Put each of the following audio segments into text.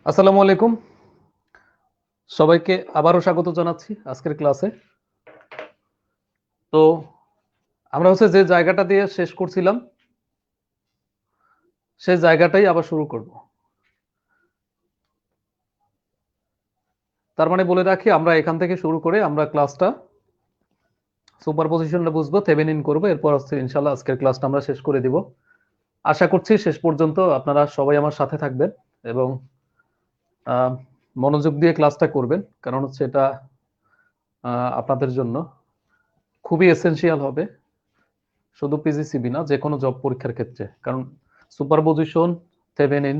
আসসালামু আলাইকুম। সবাইকে আবারও স্বাগত জানাচ্ছি আজকের ক্লাসে। তো আমরা যে জায়গাটা দিয়ে শেষ করছিলাম সেই জায়গাটাই আবার শুরু করব। তার মানে বলে রাখি, আমরা এখান থেকে শুরু করে আমরা ক্লাসটা সুপারপজিশনটা বুঝবো, থেভেনিন করব, এরপর ইনশাআল্লাহ আজকের ক্লাসটা আমরা শেষ করে দিব। আশা করছি শেষ পর্যন্ত আপনারা সবাই আমার সাথে থাকবেন এবং মনোযোগ দিয়ে ক্লাসটা করবেন, কারণ এটা আপনাদের জন্য খুবই এসেনশিয়াল হবে, শুধু পিজিসিবি না, যে কোনো জব পরীক্ষার ক্ষেত্রে। কারণ সুপারপজিশন, থেভেনিন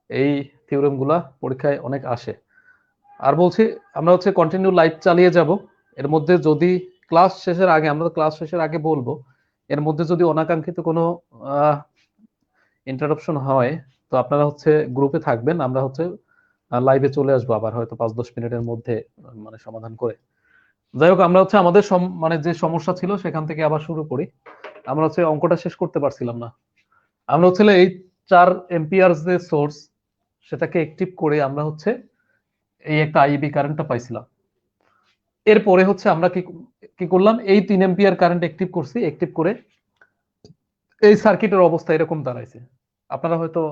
এই থিওরেম গুলা পরীক্ষায় অনেক আসে। আর বলছি, আমরা কন্টিনিউ লাইভ চালিয়ে যাব। এর মধ্যে যদি ক্লাস শেষের আগে, আমরা ক্লাস শেষের আগে বলবো, এর মধ্যে যদি অনাকাঙ্ক্ষিত কোনো ইন্টারাপশন হয়, তো আপনারা গ্রুপে থাকবেন, আমরা লাইভে চলে আসবো আবার হয়তো 5-10 মিনিটের মধ্যে, মানে সমাধান করে। যাই হোক, আমরা আমাদের মানে যে সমস্যা ছিল সেখান থেকে আবার শুরু করি। আমরা অঙ্কটা শেষ করতে পারছিলাম না। আমরা এই 4 এম্পিয়ার যে সোর্স, সেটাকে অ্যাক্টিভ করে আমরা এই একটা আইবি কারেন্টটা পাইছিলাম। এরপরে আমরা কি কি করলাম, এই 3 এম্পিয়ার কারেন্ট অ্যাক্টিভ করছি, অ্যাক্টিভ করে এই সার্কিটের অবস্থা এরকম দাঁড়াইছে। আপনারা হয়তো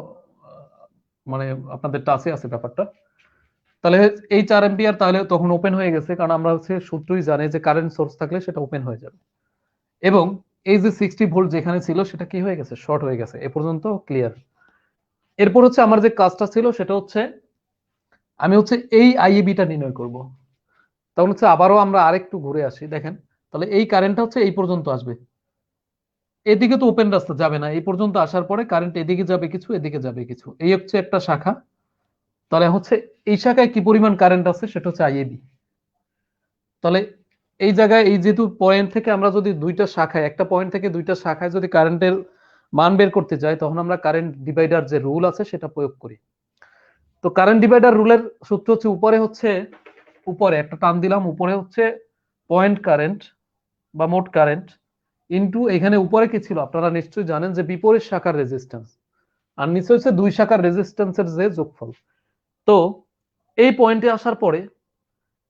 মানে আপনাদের টাচে আছে ব্যাপারটা। তাহলে এই 4 এম্পিয়ার তাহলে তখন ওপেন হয়ে গেছে, কারণ আমরা সূত্রই জানি যে কারেন্ট সোর্স থাকলে সেটা ওপেন হয়ে যাবে। এবং এই যে 60 ভোল্ট যেখানে ছিল সেটা কি হয়ে গেছে, শর্ট হয়ে গেছে। এ পর্যন্ত ক্লিয়ার। এরপর আমার যে কাজটা ছিল সেটা আমি এই আইএবিটা নির্ণয় করব। তখন আবারও আমরা আরেকটু ঘুরে আসি, দেখেন। তাহলে এই কারেন্টটা এই পর্যন্ত আসবে, এদিকে তো ওপেন রাস্তা যাবে না, এই পর্যন্ত আসার পরে কারেন্ট এদিকে যাবে কিছু, এদিকে যাবে কিছু, এই একটা শাখা। তাহলে এই শাখায় কি পরিমাণ কারেন্ট আছে সেটা আইএবি। তাহলে এই জায়গায় এই যেহেতু পয়েন্ট থেকে আমরা যদি দুইটা শাখায়, একটা পয়েন্ট থেকে দুইটা শাখায় যদি কারেন্টের মান বের করতে যাই, তখন আমরা কারেন্ট ডিভাইডার যে রুল আছে সেটা প্রয়োগ করি। তো কারেন্ট ডিভাইডার রুলের সূত্র উপরে উপরে একটা টান দিলাম, উপরে পয়েন্ট কারেন্ট বা মোট কারেন্ট ইনটু এখানে উপরে কি ছিল আপনারা নিশ্চয়ই জানেন যে বিপরীত শাখার রেজিস্ট্যান্স, আর নিচে দুই শাখার রেজিস্ট্যান্সের যে যোগফল। তো এই পয়েন্টে আসার পরে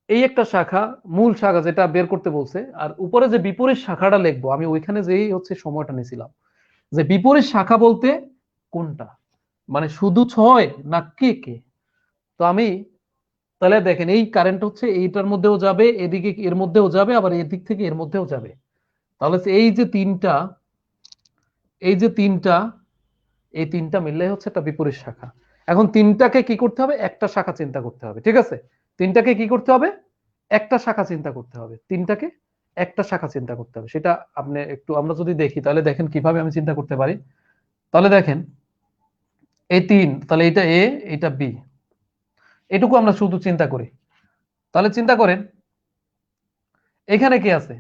এই একটা শাখা, মূল শাখা যেটা বের করতে বলছে, আর উপরে যে বিপরীত শাখাটা লিখবো, আমি ওইখানে যেই সময়টা নিয়েছিলাম যে বিপরীত শাখা বলতে কোনটা, মানে শুধু 6 না কে কে। তো আমি তাহলে দেখেন, এই কারেন্ট এইটার মধ্যেও যাবে, এদিকে এর মধ্যেও যাবে, আবার এদিক থেকে এর মধ্যেও যাবে। তাহলে এই যে তিনটা এই তিনটা মিললে একটা বিপরীত শাখা। এখন তিনটাকে কি করতে হবে, একটা শাখা চিন্তা করতে হবে, ঠিক আছে? তিনটাকে কি করতে হবে, একটা শাখা চিন্তা করতে হবে, তিনটাকে একটা শাখা চিন্তা করতে হবে। সেটা আপনি একটু আমরা যদি দেখি, তাহলে দেখেন কিভাবে আমি চিন্তা করতে পারি। তাহলে দেখেন, এই 3, তাহলে এটা এ, এটা বি, এটুকু আমরা শুধু চিন্তা করি। তাহলে চিন্তা করেন, এখানে কি আছে,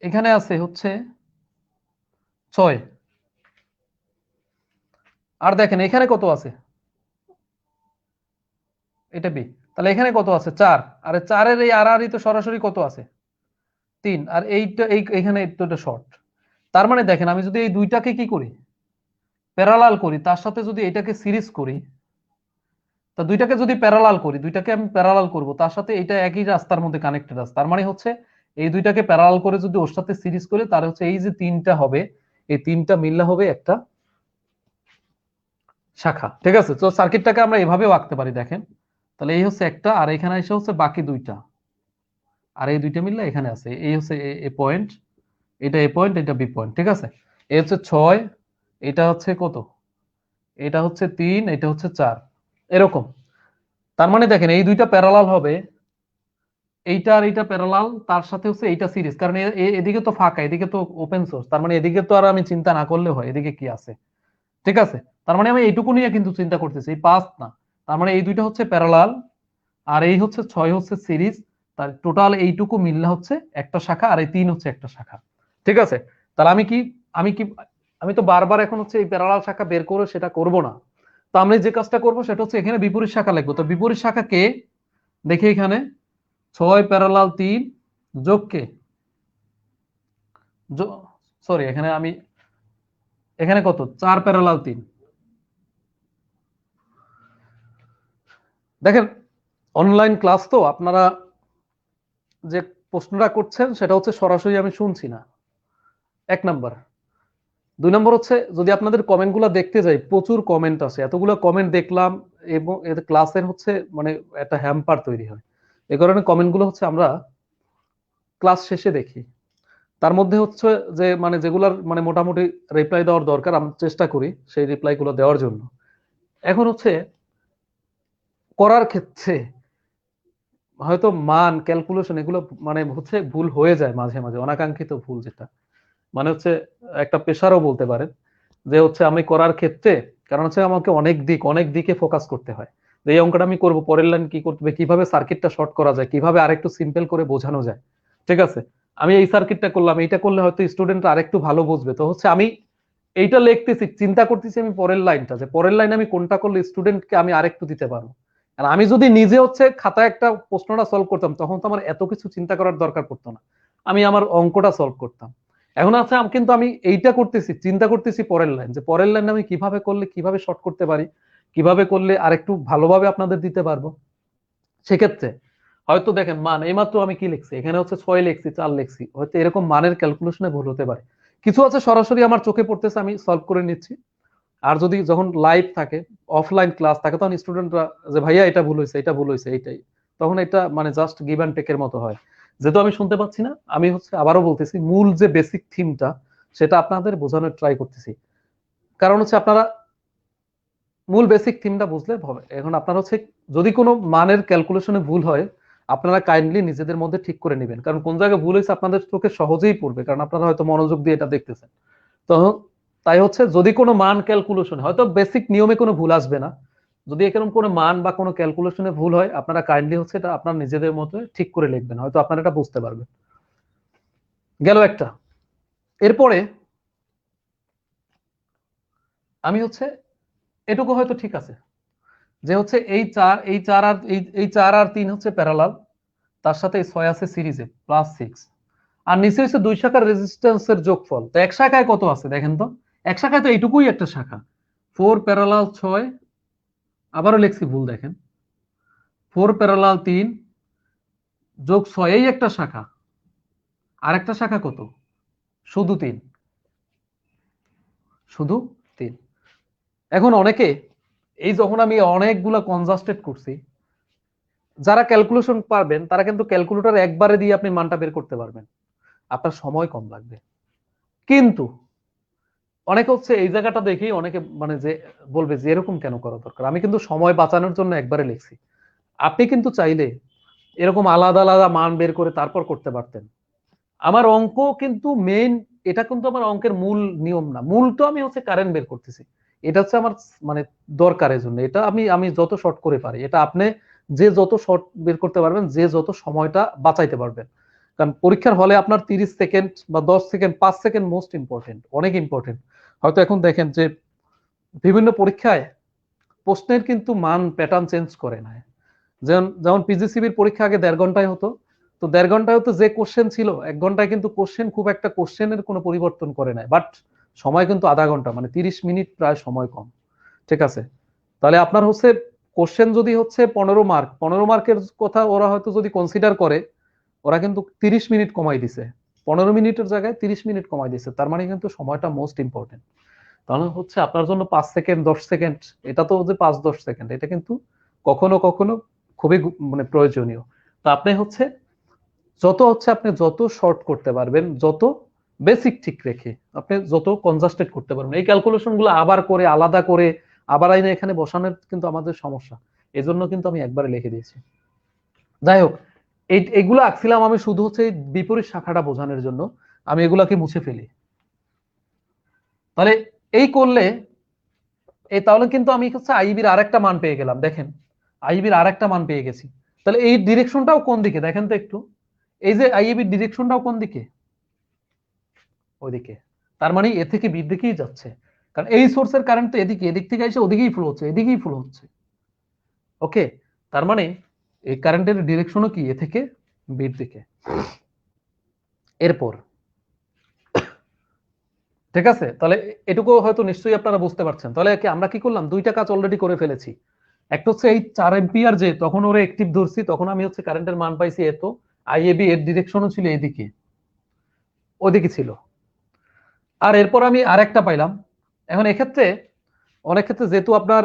এখানে আছে 6। আর দেখেন এখানে কত আছে, এটা বি। তাহলে এখানে কত আছে, 4। আর 4-এর এই আর তো সরাসরি কত আছে, 3। আর এইটা এইখানে এটা শর্ট। তার মানে দেখেন, আমি যদি এই দুইটাকে কি করি, প্যারালাল করি, তার সাথে যদি এটাকে সিরিজ করি, তা দুইটাকে যদি প্যারালাল করি, দুইটাকে আমি প্যারালাল করব, তার সাথে এটা একই রাস্তার মধ্যে কানেক্টেড আছে। তার মানে এই দুইটাকে প্যারালাল করে যদি ওর সাথে সিরিজ করে, তার এই যে 3টা হবে, এই 3টা মিললে হবে একটা শাখা, ঠিক আছে? তো সার্কিটটাকে আমরা এভাবেও আঁকতে পারি, দেখেন। তাহলে এই একটা, আর এখানে এসে বাকি দুইটা, আর এই দুইটা মিললে এখানে আছে, এই এ পয়েন্ট, এটা এ পয়েন্ট, এটা বি পয়েন্ট, ঠিক আছে? এই 6, এটা কত, এটা 3, এটা 4, এরকম। তার মানে দেখেন, এই দুইটা প্যারালাল হবে, এইটা আর এইটা প্যারালাল, তার সাথে এইটা সিরিজ, কারণ এদিকে তো ফাঁকা, এদিকে তো ওপেন সোর্স, তার মানে এদিকে তো আর আমি চিন্তা না করলে হয়, এদিকে কি আছে, ঠিক আছে? তার মানে আমি এইটুকু নিয়ে কিন্তু চিন্তা করতেছি, এই 5 না। তার মানে এই দুইটা প্যারালাল, আর এই 6 সিরিজ। তার টোটাল এইটুকু মিললে একটা শাখা, আর এই 3 একটা শাখা, ঠিক আছে? তাহলে আমি কি আমি তো বারবার এখন এই প্যারালাল শাখা বের করে সেটা করব না। তো আমি যে কাজটা করব সেটা এখানে বিপরীত শাখা লিখবো। তো বিপরীত শাখা কে, দেখি এখানে 6 প্যারালাল 3 যোগ কে, সরি, এখানে এখানে কত, 4 প্যারালাল 3, দেখেন অনলাইন ক্লাস তো আপনারা যে প্রশ্নটা করছেন সেটা হচ্ছে সরাসরি আমি শুনছি না, 1 নাম্বার। 2 নম্বর হচ্ছে যদি আপনাদের কমেন্ট গুলা দেখতে যাই, প্রচুর কমেন্ট আছে, এতগুলো কমেন্ট দেখলাম এবং এতে ক্লাসের হচ্ছে মানে একটা হ্যাম্পার তৈরি হয়। এই কারণে কমেন্ট গুলো হচ্ছে আমরা ক্লাস শেষে দেখি। তার মধ্যে হচ্ছে যে মানে যেগুলার মানে মোটামুটি রিপ্লাই দেওয়ার দরকার আমি চেষ্টা করি সেই রিপ্লাই গুলো দেওয়ার জন্য। এখন হচ্ছে করার ক্ষেত্রে হয়তো মান ক্যালকুলেশন এগুলো মানে হচ্ছে ভুল হয়ে যায় মাঝে মাঝে, অনাকাঙ্ক্ষিত ভুল যেটা মানে হচ্ছে একটা পেশারও বলতে পারেন যে হচ্ছে আমি করার ক্ষেত্রে, কারণ হচ্ছে আমাকে অনেক দিকে ফোকাস করতে হয় যে এই অঙ্কটা আমি করব, পরের লাইন কি করতে হবে, কিভাবে সার্কিটটা শর্ট করা যায়, কিভাবে আরেকটু সিম্পল করে বোঝানো যায়। ঠিক আছে, আমি এই সার্কিটটা করলাম, এইটা করলে হয়তো স্টুডেন্ট আরেকটু ভালো বুঝবে, তো হচ্ছে আমি এইটা লিখতেছি, চিন্তা করতেছি আমি পরের লাইনটা, যে পরের লাইনে আমি কোনটা করলে স্টুডেন্টকে আমি আরেকটু দিতে পারবো। আর আমি যদি নিজে হচ্ছে খাতায় একটা প্রশ্নটা সলভ করতাম তখন তো আমার এত কিছু চিন্তা করার দরকার পড়তো না, আমি আমার অঙ্কটা সলভ করতাম। এখন আছে কিন্তু আমি এইটা করতেছি, চিন্তা করতেছি পরের লাইন, যে পরের লাইন আমি কিভাবে করলে কিভাবে শর্ট করতে পারি, কিভাবে করলে আরেকটু ভালোভাবে আপনাদের দিতে পারবো। সেক্ষেত্রে হয়তো দেখেন মান এইমাত্র আমি কি লিখছি, এখানে হচ্ছে 6 লিখছি 4 লিখছি, হয়তো এরকম মানের ক্যালকুলেশনে ভুল হতে পারে। কিছু আছে সরাসরি আমার চোখে পড়তেছে আমি সলভ করে নিচ্ছি। আর যদি যখন লাইভ থাকে, অফলাইন ক্লাস থাকে, তখন স্টুডেন্টরা যে ভাইয়া এটা ভুল হয়েছে এটা ভুল হয়েছে এইটাই, তখন এটা মানে জাস্ট গিভ অ্যান্ড টেকের মতো হয়। যেহেতু আমি শুনতে পাচ্ছি না, আমি হচ্ছে আবারও বলতেছি মূল যে বেসিক থিমটা সেটা আপনাদের বোঝানোর ট্রাই করতেছি। কারণ হচ্ছে আপনারা মূল বেসিক থিমটা বুঝলে হবে। এখন আপনারা হচ্ছে যদি কোনো মানের ক্যালকুলেশনে ভুল হয় আপনারা কাইন্ডলি নিজেদের মধ্যে ঠিক করে নেবেন, কারণ কোন জায়গায় ভুল হয়েছে আপনাদের চোখে সহজেই পড়বে, কারণ আপনারা হয়তো মনোযোগ দিয়ে এটা দেখতেছেন। তো তাই হচ্ছে যদি কোনো মান ক্যালকুলেশন হয়তো বেসিক নিয়মে কোনো ভুল আসবে না, যদি এরকম কোনো মান বা কোনো ক্যালকুলেশনে ভুল হয় আপনারা কাইন্ডলি হচ্ছে এটা আপনার নিজেদের মতো ঠিক করে লিখবেন, হয়তো আপনারা এটা বুঝতে পারবেন। গেল একটা। এরপরে আমি হচ্ছে এটুকু হয়তো ঠিক আছে যে হচ্ছে এই 4 আর 3 হচ্ছে প্যারালাল, তার সাথে এই 6 আছে সিরিজে +6, আর নিচে হচ্ছে 2 শাখার রেজিস্ট্যান্সের যোগফল। তো এক শাখায় কত আছে দেখেন তো, এক শাখায় তো এইটুকুই একটা শাখা, 4 প্যারালাল 6, আবারও লিখছি ভুল দেখেন, 4 প্যারালাল 3 যোগ 6 এই একটা শাখা, আর একটা শাখা কত, শুধু 3, শুধু 3। এখন অনেকে এই যখন আমি অনেকগুলা কনজাস্টেড করছি, যারা ক্যালকুলেশন পারবেন তারা কিন্তু ক্যালকুলেটর একবারে দিয়ে আপনি মানটা বের করতে পারবেন, আপনার সময় কম লাগবে। কিন্তু অনেকে হচ্ছে এই জায়গাটা দেখেই অনেকে মানে যে বলবে যে এরকম কেন করা দরকার, আমি কিন্তু সময় বাঁচানোর জন্য একবারে লিখছি। আপনি কিন্তু চাইলে এরকম আলাদা আলাদা মান বের করে তারপর করতে পারতেন। আমার অঙ্ক কিন্তু মেইন, এটা কিন্তু আমার অঙ্কের মূল নিয়ম না, মূল তো আমি হচ্ছে কারেন্ট বের করতেছি, এটা হচ্ছে আমার মানে দরকারের জন্য, এটা আমি আমি যত শর্ট করে পারি, এটা আপনি যে যত শর্ট বের করতে পারবেন, যে যত সময়টা বাঁচাইতে পারবেন। কারণ পরীক্ষার হলে আপনার 30 সেকেন্ড বা 10 সেকেন্ড 5 সেকেন্ড মোস্ট ইম্পর্টেন্ট, অনেক ইম্পর্টেন্ট। হয়তো এখন দেখেন যে বিভিন্ন পরীক্ষায় প্রশ্নের কিন্তু মান প্যাটার্ন চেঞ্জ করে না, যেমন যেমন পিজিসিবির পরীক্ষা আগে 1.5 ঘন্টায় হতো, তো 1.5 ঘন্টায় হতো যে কোশ্চেন ছিল 1 ঘন্টায় কিন্তু কোশ্চেন খুব একটা কোশ্চেনের কোনো পরিবর্তন করে নাই, বাট সময় কিন্তু আধা ঘন্টা মানে 30 মিনিট প্রায় সময় কম। ঠিক আছে, তাহলে আপনার হচ্ছে কোশ্চেন যদি হচ্ছে 15 মার্ক, 15 মার্কের কথা ওরা হয়তো যদি কনসিডার করে, ওরা কিন্তু 30 মিনিট কমাই দিছে, 15 মিনিটের জায়গায় 30 মিনিট কমাই দিছে, তার মানে কিন্তু সময়টা মোস্ট ইম্পর্টেন্ট। তাহলে হচ্ছে আপনার জন্য 5 সেকেন্ড 10 সেকেন্ড, এটা তো যে 5-10 সেকেন্ড, এটা কিন্তু কখনো কখনো খুবই মানে প্রয়োজনীয়। তো আপনি হচ্ছে যত হচ্ছে আপনি যত শর্ট করতে পারবেন, যত বেসিক ঠিক রেখে আপনি যত কনজাস্টেড করতে পারবেন, এই ক্যালকুলেশন গুলো আবার করে আলাদা করে আবার আইনে এখানে বসানোর কিন্তু আমাদের সমস্যা, এজন্য কিন্তু আমি একবারে লিখে দিয়েছি। যাই হোক, এইগুলো আঁকছিলাম আমি শুধু হচ্ছে এই বিপরীত শাখাটা বোঝানোর জন্য, আমি এগুলাকে মুছে ফেলি। তাহলে এই করলে এই তাহলে কিন্তু আমি হচ্ছে আইবির আরেকটা মান পেয়ে গেলাম, দেখেন আইবির আরেকটা মান পেয়ে গেছি। তাহলে এই ডিরেকশনটাও কোন দিকে দেখেন তো একটু, এই যে আইবির ডিরেকশনটাও কোন দিকে, ওইদিকে, তার মানে এ থেকে বির দিকেই যাচ্ছে, কারণ এই সোর্সের কারেন্ট তো এদিকে, এদিক থেকে এসে ওদিকেই ফ্লো হচ্ছে, এদিকেই ফ্লো হচ্ছে। ওকে, তার মানে এই কারেন্টের ডিরেকশনও কি এ থেকে বির দিকে। এরপর ঠিক আছে, তাহলে এটুকু হয়তো নিশ্চয়ই আপনারা বুঝতে পারছেন। তাহলে আমরা কি করলাম, দুইটা কাজ অলরেডি করে ফেলেছি। একটা হচ্ছে এই 4 এম্পিয়ার, যে তখন ওরে অ্যাক্টিভ ধরছি, তখন আমি হচ্ছে কারেন্টের মান পাইছি এত, আইএবি এর ডিরেকশনও ছিল এইদিকে, ওদিকে ছিল। আর এরপর আমি আরেকটা পাইলাম। এখন এক্ষেত্রে অনেক ক্ষেত্রে যেহেতু আপনার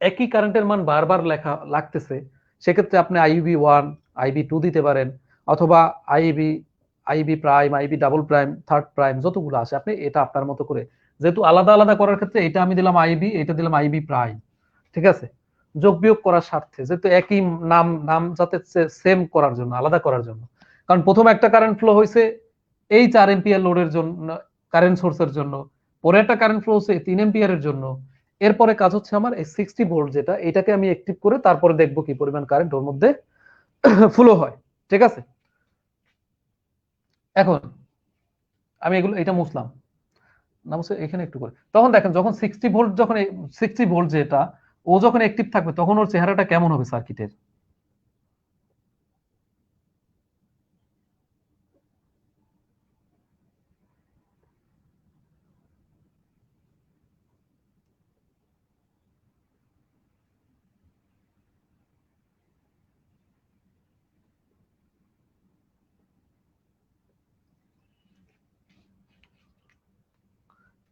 একই কারেন্টের মান বারবার লেখা লাগতেছে, সেক্ষেত্রে আপনি আইবি 1, আইবি 2 দিতে পারেন, অথবা IB IB prime, IB double prime, third prime, যতগুলো আসে আপনি এটা আপনার মতো করে, যেহেতু আলাদা আলাদা করার ক্ষেত্রে এটা আমি দিলাম আইবি, এটা দিলাম আইবি প্রাইম, ঠিক আছে, যোগ বিয়োগ করার স্বার্থে, যেহেতু একই নাম নাম যাতে সেম করার জন্য, আলাদা করার জন্য। কারণ প্রথম একটা কারেন্ট ফ্লো হয়েছে এই 4 এম্পিয়ার লোডের জন্য, কারেন্ট সোর্সের জন্য, পরে একটা কারেন্ট ফ্লো হচ্ছে 3 এম্পিয়ারের জন্য, এরপরে কাজ হচ্ছে আমার এই 60 ভোল্ট যেটা, এটাকে আমি অ্যাক্টিভ করে তারপরে দেখবো কি পরিমাণ কারেন্ট ওর মধ্যে ফ্লো হয়, ঠিক আছে। এখন আমি এগুলো এটা মুছলাম না, মুছে এখানে একটু করে, তখন দেখেন যখন 60 ভোল্ট, যখন 60 ভোল্ট যেটা ও যখন অ্যাক্টিভ থাকবে তখন ওর চেহারাটা কেমন হবে সার্কিটের।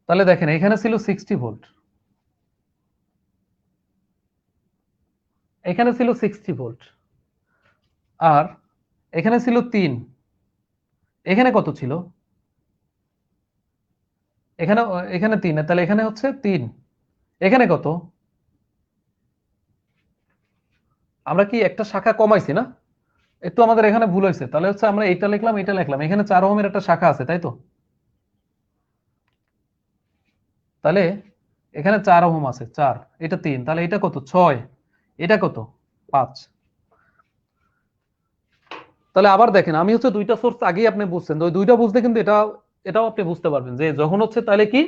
তাহলে দেখেন এখানে ছিল 60 ভোল্ট, এখানে ছিল 60 ভোল্ট, আর এখানে ছিল 3, এখানে কত ছিল, এখানে এখানে 3, তাহলে এখানে হচ্ছে 3, এখানে কত, আমরা কি একটা শাখা কমাইছি না, একটু আমাদের এখানে ভুল হয়েছে, তাহলে হচ্ছে আমরা এটা লিখলাম, এটা লিখলাম, এখানে 4 ওহমের একটা শাখা আছে, তাই তো, তাহলে এখানে 4 ওহম আছে, 4, এটা 3, তাহলে এটা কত 6, এটা কত 5। তাহলে আবার দেখেন আমি হচ্ছে দুইটা সোর্স আগেই আপনি বুঝছেন, তো ওই দুইটা বুঝতে কিন্তু এটাও আপনি বুঝতে পারবেন যে যখন হচ্ছে তাহলে কি,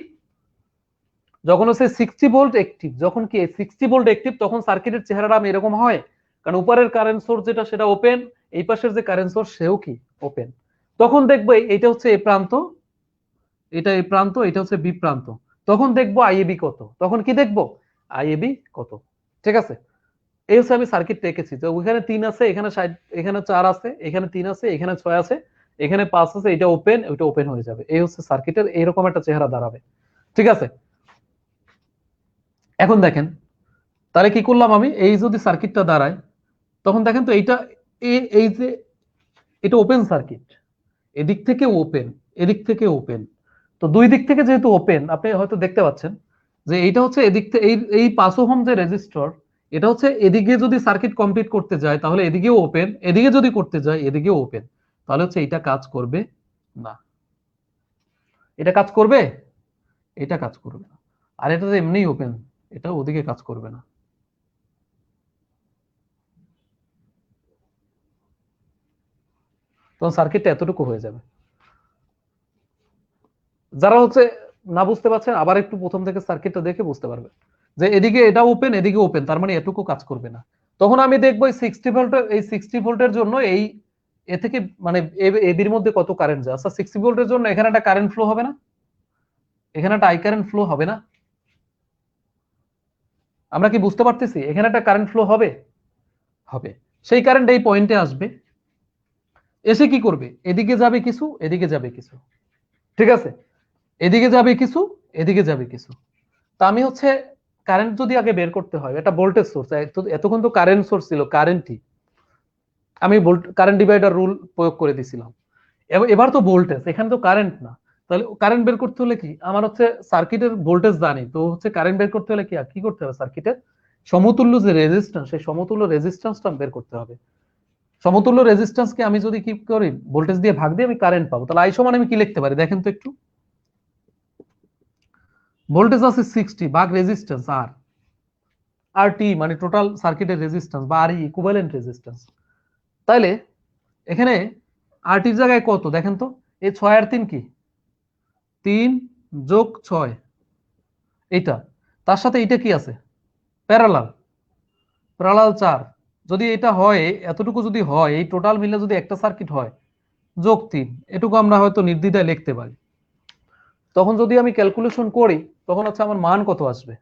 যখন হচ্ছে 60 ভোল্ট অ্যাক্টিভ, যখন কি 60 ভোল্ট অ্যাক্টিভ তখন সার্কিটের চেহারাটা আমি এরকম হয়, কারণ উপরের কারেন্ট সোর্স যেটা সেটা ওপেন, এই পাশের যে কারেন্ট সোর্স সেও কি ওপেন, তখন দেখবো এটা হচ্ছে এ প্রান্ত, এটা এ প্রান্ত, এটা হচ্ছে বি প্রান্ত, তখন দেখবো আইএবি কত, তখন কি দেখবো আইএবি কত, ঠিক আছে। এই হচ্ছে আমি সার্কিট এঁকেছি, তো ওইখানে 3 আছে, এখানে এখানে 4 আছে, এখানে 3 আছে, এখানে 6 আছে, এখানে 5 আছে, এটা ওপেন, ওইটা ওপেন হয়ে যাবে, এই হচ্ছে সার্কিটের এইরকম একটা চেহারা দাঁড়াবে, ঠিক আছে। এখন দেখেন তাহলে কি করলাম আমি, এই যদি সার্কিটটা দাঁড়ায় তখন দেখেন তো এইটা, এই যে এটা ওপেন সার্কিট, এদিক থেকে ওপেন, এদিক থেকে ওপেন, তো দুই দিক থেকে যেহেতু ওপেন আপনি হয়তো দেখতে পাচ্ছেন যে এইটা হচ্ছে এদিক থেকে এই এই 5 ওহম যে রেজিস্টর, এটা হচ্ছে এদিকে যদি সার্কিট কমপ্লিট করতে যায় তাহলে এদিকেও ওপেন, এদিকে যদি করতে যায় এদিকেও ওপেন, তাহলে হচ্ছে এটা কাজ করবে না, এটা কাজ করবে, এটা কাজ করবে না, আর এটা তো এমনিই ওপেন, এটা ওদিকে কাজ করবে না, তখন সার্কিটটা এতটুকু হয়ে যাবে। যারা হচ্ছে না বুঝতে পারছেন আবার একটু প্রথম থেকে সার্কিটটা দেখে বুঝতে পারবে যে এদিকে এটা ওপেন, এদিকে ওপেন, তার মানে এটুকু কাজ করবে না। তখন আমি দেখবো এই 60 ভোল্টের, এই 60 ভোল্টের জন্য এই এ থেকে মানে এবির মধ্যে কত কারেন্ট যায়, আচ্ছা 60 ভোল্টের জন্য এখানে একটা কারেন্ট ফ্লো হবে না, এখানে একটা আই কারেন্ট ফ্লো হবে না, আমরা কি বুঝতে পারতেছি এখানে একটা কারেন্ট ফ্লো হবে, হবে, সেই কারেন্ট এই পয়েন্টে আসবে, এসে কি করবে এদিকে যাবে কিছু, এদিকে যাবে কিছু, ঠিক আছে, এদিকে যাবে কিছু, এদিকে যাবে কিছু। তা আমি হচ্ছে কারেন্ট যদি আগে বের করতে হয়, এটা ভোল্টেজ সোর্স, এতক্ষণ তো কারেন্ট সোর্স ছিল, কারেন্টই আমি কারেন্ট ডিভাইডার রুল প্রয়োগ করে দিছিলাম, এবার তো ভোল্টেজ, এখানে তো কারেন্ট না, তাহলে কারেন্ট বের করতে হলে কি আমার হচ্ছে সার্কিটের ভোল্টেজ জানি, তো হচ্ছে কারেন্ট বের করতে হলে কি করতে হবে, সার্কিটের সমতুল্য যে রেজিস্ট্যান্স, সেই সমতুল্য রেজিস্ট্যান্সটা বের করতে হবে, সমতুল্য রেজিস্ট্যান্সকে আমি যদি কি করি ভোল্টেজ দিয়ে ভাগ দিয়ে আমি কারেন্ট পাবো, তাহলে আই সমান আমি কি লিখতে পারি দেখেন তো একটু, ভোল্টেজ আছে 60 ভাগ রেজিস্ট্যান্স আর, আর টি মানে টোটাল সার্কিটের রেজিস্ট্যান্স বা আর ইকুইভ্যালেন্ট রেজিস্ট্যান্স, তাইলে এখানে আর টির জায়গায় কত দেখেন তো, এই 6 আর 3 কি 3 যোগ 6, এইটা, তার সাথে এটা কি আছে প্যারালাল, প্যারালাল 4, যদি এটা হয় এতটুকু যদি হয় এই টোটাল মিলে যদি একটা সার্কিট হয় যোগ 3, এটুকু আমরা হয়তো নির্দ্বিধায় লিখতে পারি, তখন যদি আমি ক্যালকুলেশন করি তখন হচ্ছে আমার মান কত আসবে,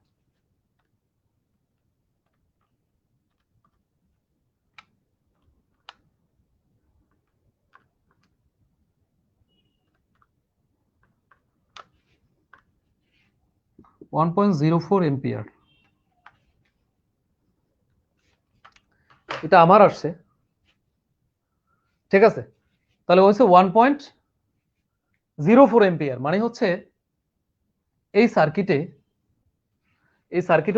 1.04 এম্পিয়ার, এটা আমার আসছে, ঠিক আছে। তাহলে হচ্ছে 1.04 এম্পিয়ার, মানে হচ্ছে এই সার্কিটে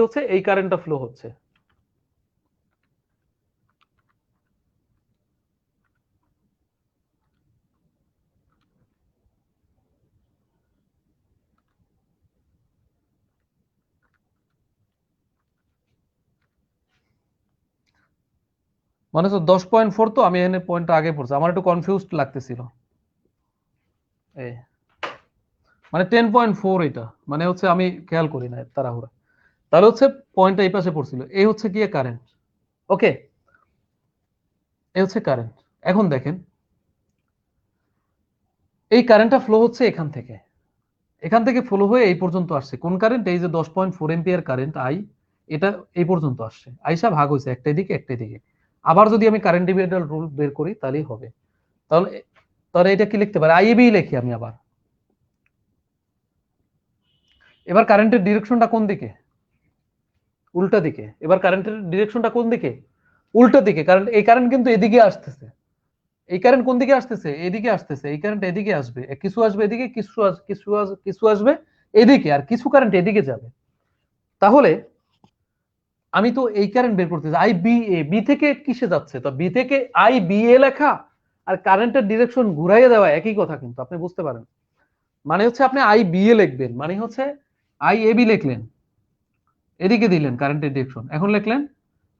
হচ্ছে এই কারেন্টটা ফ্লো হচ্ছে। মানে তো 10.4, তো আমি এখানে পয়েন্টটা আগে পড়ছি, আমার একটু কনফিউজড লাগতেছিল। এই মানে 10.4, এটা মানে হচ্ছে আমি খেয়াল করি না তাড়াহুড়া। তাহলে হচ্ছে পয়েন্টটা এই পাশে পড়ছিল, এই হচ্ছে গিয়ে কারেন্ট। ওকে, এই হচ্ছে কারেন্ট। এখন দেখেন এই কারেন্টটা ফ্লো হচ্ছে এখান থেকে ফ্লো হয়ে এই পর্যন্ত আসছে। কোন কারেন্ট? এই যে 10.4 এম্পিয়ার কারেন্ট আই, এটা এই পর্যন্ত আসছে, আইসা ভাগ হয়েছে একটাই দিকে একটাই দিকে। আবার যদি আমি কারেন্ট ডিভিডাল রুল বের করি তাহলেই হবে। তাহলে তাহলে এটা কি লিখতে পারি? আইএবি লিখি আমি আবার। এবার কারেন্টের ডিরেকশনটা কোন দিকে? উল্টা দিকে। এবার কারেন্টের ডিরেকশনটা কোন দিকে? উল্টা দিকে, কারণ এই কারেন্ট কিন্তু এদিকে আসতেছে। এই কারেন্ট কোন দিকে আসতেছে? এদিকে আসতেছে। এই কারেন্ট এদিকে আসবে, কিছু আসবে এদিকে, কিছু আসবে এদিকে, আর কিছু কারেন্ট এদিকে যাবে। তাহলে আমি তো এই কারেন্ট বের করতেছি, আই বি এ, বি থেকে কিসে যাচ্ছে? তো বি থেকে আই বি এ লেখা আর কারেন্টের ডিরেকশন ঘুরাইয়ে দেওয়া একই কথা, কিন্তু আপনি বুঝতে পারেন। মানে হচ্ছে আপনি আই বি এ লিখবেন, মানে হচ্ছে আই এ বি লিখলেন, এদিকে দিলেন কারেন্টের ডিরেকশন, এখন লিখলেন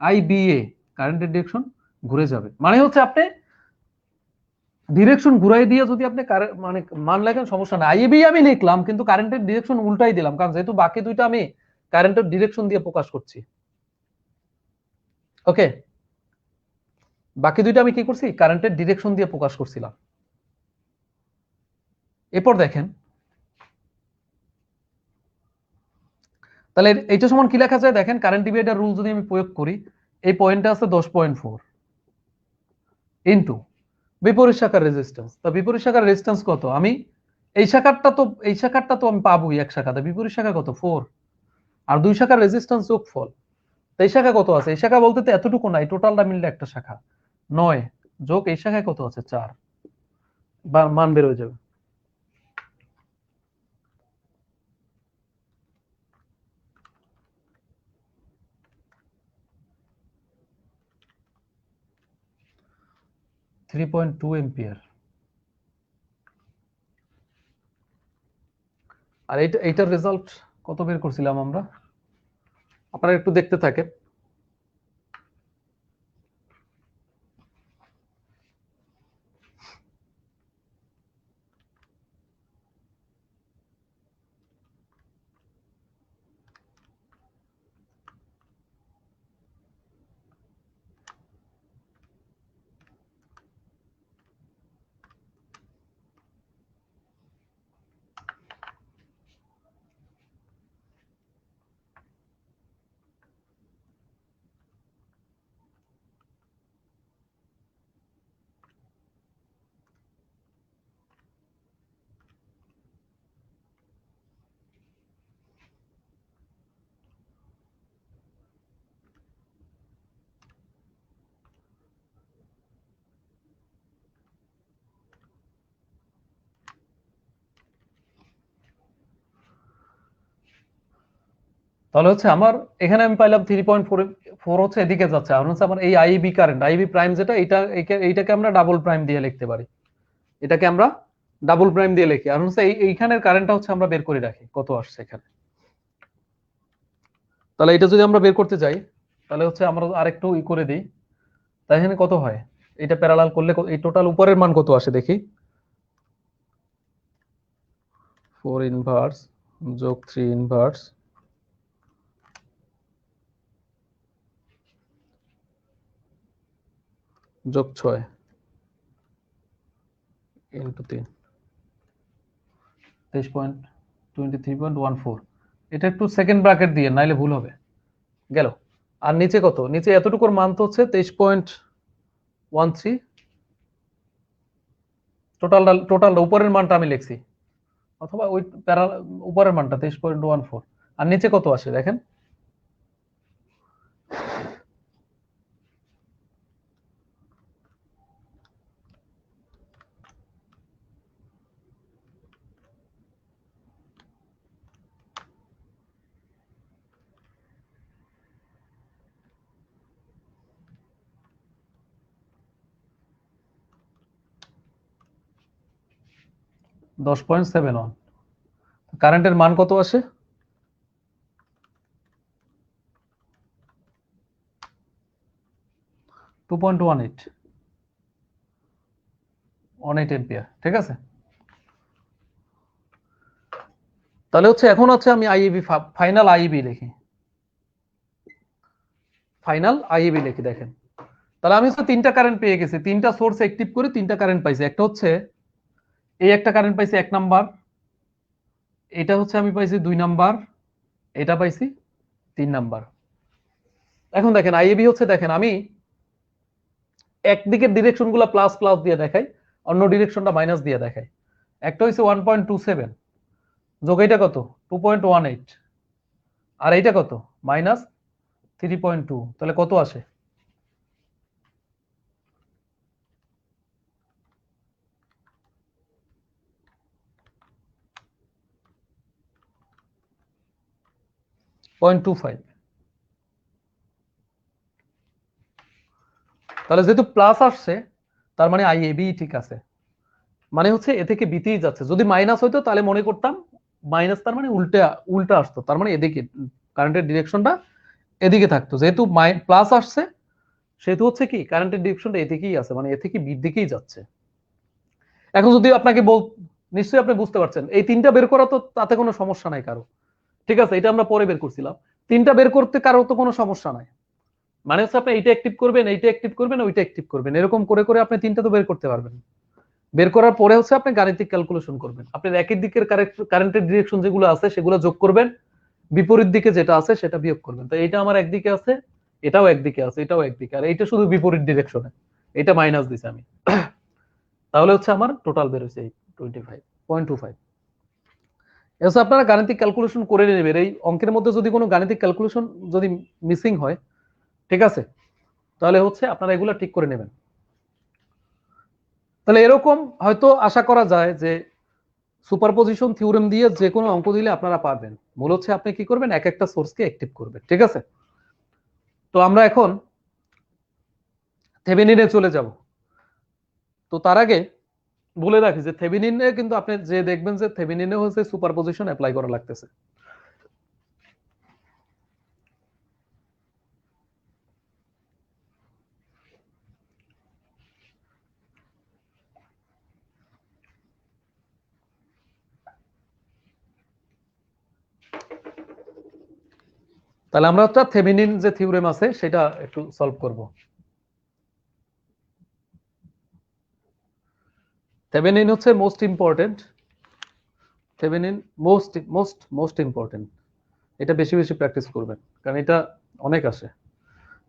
আই বি এ, কারেন্টের ডিরেকশন ঘুরে যাবে। মানে হচ্ছে আপনি ডিরেকশন ঘুরাই দিয়ে যদি আপনি মানে মান লেখেন সমস্যা নাই। আইএবি আমি লিখলাম কিন্তু কারেন্টের ডিরেকশন উল্টাই দিলাম, কারণ যেহেতু বাকি দুইটা আমি কারেন্টের ডিরেকশন দিয়ে প্রকাশ করছি। ওকে, বাকি দুইটা আমি কি করছি? কারেন্টের ডিরেকশন দিয়ে প্রকাশ করছিলাম। এরপর দেখেন, তাহলে এইটা সমান কি লেখা যায় দেখেন, কারেন্ট ডিভাইডার রুল যদি আমি প্রয়োগ করি, এই পয়েন্টটা আছে 10.4 ইন্টু বিপরীত শাখার রেজিস্ট্যান্স। তা বিপরীত শাখার রেজিস্ট্যান্স কত? আমি এই শাখাটা তো আমি পাবোই, এক শাখাতে বিপরীত শাখা কত? 4। আর দুই শাখার রেজিস্ট্যান্স যোগফল। তো এই শাখা কত আছে? এই শাখা বলতে তো এতটুকু নাই, টোটালটা মিললে একটা শাখা 9 যোগ এই শাখায় কত আছে? 4, বা মান বের হয়ে যাবে। Three point two ampere. আর এইটার রেজাল্ট কত বের করছিলাম আমরা? আপনারা একটু দেখতে থাকেন। তাহলে হচ্ছে আমার এখানে আমি পাইলাম 3.4 হচ্ছে এদিকে যাচ্ছে, আর হচ্ছে আমার এই আইবি কারেন্ট, আইবি প্রাইম যেটা, এইটাকে আমরা ডাবল প্রাইম দিয়ে লিখতে পারি। এটাকে আমরা ডাবল প্রাইম দিয়ে লিখি, আর হচ্ছে এইখানের কারেন্টটা হচ্ছে আমরা বের করে রাখি কত আসছে এখানে। তাহলে এটা যদি আমরা বের করতে যাই, তাহলে হচ্ছে আমরা আরেকটু করে দিই, তাই এখানে কত হয়? এটা প্যারালাল করলে এই টোটাল উপরের মান কত আসে দেখি। 4 ইনভার্স যোগ 3 ইনভার্স যোগ 6 ইন্টু 3, 23.23.14। এটা একটু সেকেন্ড ব্র্যাকেট দিয়ে, নাইলে ভুল হবে। গেল। আর নিচে কত? নিচে এতটুকুর মান তো হচ্ছে 23.13। টোটালটা উপরের মানটা আমি লিখছি, অথবা ওই উপরের মানটা 23.14। আর নিচে কত আসে দেখেন, 10.71। কারেন্টের মান কত আসে? 2.18 এম্পিয়ার। ঠিক আছে, তাহলে হচ্ছে এখন হচ্ছে আমি আইইবি ফাইনাল আইইবি লিখি, ফাইনাল আইইবি লিখি দেখেন। তাহলে আমি হচ্ছে তিনটা কারেন্ট পেয়ে গেছি, তিনটা সোর্স অ্যাক্টিভ করে তিনটা কারেন্ট পাইছি। একটা হচ্ছে এই একটা কারেন্ট পাইছি 1 নাম্বার, এটা হচ্ছে আমি পাইছি 2 নাম্বার, এটা পাইছি 3 নাম্বার। এখন দেখেন আইএবি হচ্ছে, দেখেন আমি একদিকের ডিরেকশন গুলা প্লাস প্লাস দিয়ে দেখাই, অন্য ডিরেকশনটা মাইনাস দিয়ে দেখাই। একটা হচ্ছে 1.27 যোগ এটা কত 2.18, আর এইটা কত -3.2, তাহলে কত আসে? -0.25। তাহলে যেহেতু প্লাস আসছে তার মানে আইএবি ঠিক আছে, মানে হচ্ছে এ থেকে বিতেই যাচ্ছে। যদি মাইনাস হইতো তাহলে মনে করতাম মাইনাস, তার মানে উল্টা উল্টা আসতো, তার মানে এদিকে কারেন্টের ডিরেকশনটা এদিকে থাকতো। যেহেতু প্লাস আসছে সেহেতু হচ্ছে কি কারেন্টের ডিরেকশনটা এদিকেই আছে, মানে এ থেকে বির দিকেই যাচ্ছে। এখন যদি আপনাকে নিশ্চয়ই আপনি বুঝতে পারছেন এই তিনটা বের করা তো তাতে কোনো সমস্যা নাই কারো। ঠিক আছে, এটা আমরা পরে বের করছিলাম। তিনটা বের করতে কারো তো কোনো সমস্যা নাই, মানে হচ্ছে আপনি এইটা অ্যাক্টিভ করবেন, এইটা অ্যাক্টিভ করবেন, ওইটা অ্যাক্টিভ করবেন, এরকম করে করে আপনি তিনটা তো বের করতে পারবেন। বের করার পরে হচ্ছে আপনি গাণিতিক ক্যালকুলেশন করবেন। আপনার একই দিকের কারেন্টের ডিরেকশন যেগুলো আছে সেগুলো যোগ করবেন, বিপরীত দিকে যেটা আছে সেটা বিয়োগ করবেন। তো এটা আমার একদিকে আছে, এটাও একদিকে আছে, এটাও একদিকে, আর এইটা শুধু বিপরীত ডিরেকশনে, এটা মাইনাস দিছে আমি। তাহলে হচ্ছে আমার টোটাল বের হয়েছে 25.25। এসে আপনারা গাণিতিক ক্যালকুলেশন করে নেবেন। এই অঙ্কের মধ্যে যদি কোনো গাণিতিক ক্যালকুলেশন যদি মিসিং হয়, ঠিক আছে, তাহলে হচ্ছে আপনারা এগুলো ঠিক করে নেবেন। তাহলে এরকম হয়তো আশা করা যায় যে সুপারপজিশন থিওরেম দিয়ে যে কোনো অঙ্ক দিলে আপনারা পারবেন। মূল হচ্ছে আপনি কি করবেন, এক একটা সোর্সকে অ্যাক্টিভ করবেন। ঠিক আছে, তো আমরা এখন থেভেনিনে চলে যাব। তো তার আগে বলে রাখি যে থেভেনিনে কিন্তু আপনি যে দেখবেন যে থেভেনিনে হচ্ছে সুপারপজিশন অ্যাপ্লাই করা লাগতেছে। তাহলে আমরা একটা থেভেনিন যে থিওরেম আছে সেটা একটু সলভ করব। থেভেনিন হচ্ছে most important, Thevenin most most most important. এটা বেশি বেশি প্র্যাকটিস করবেন, কারণ এটা অনেক আসে।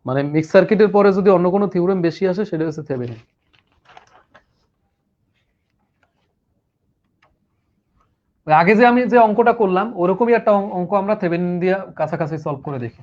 মানে মিক্স সার্কিটের পরে যদি অন্য কোনো থিওরেম বেশি আসে সেটা হচ্ছে থেভেনিন। আগে যে আমি যে অঙ্কটা করলাম ওরকমই একটা অঙ্ক আমরা থেভেনিন দিয়ে কাছাকাছি সলভ করে দেখি।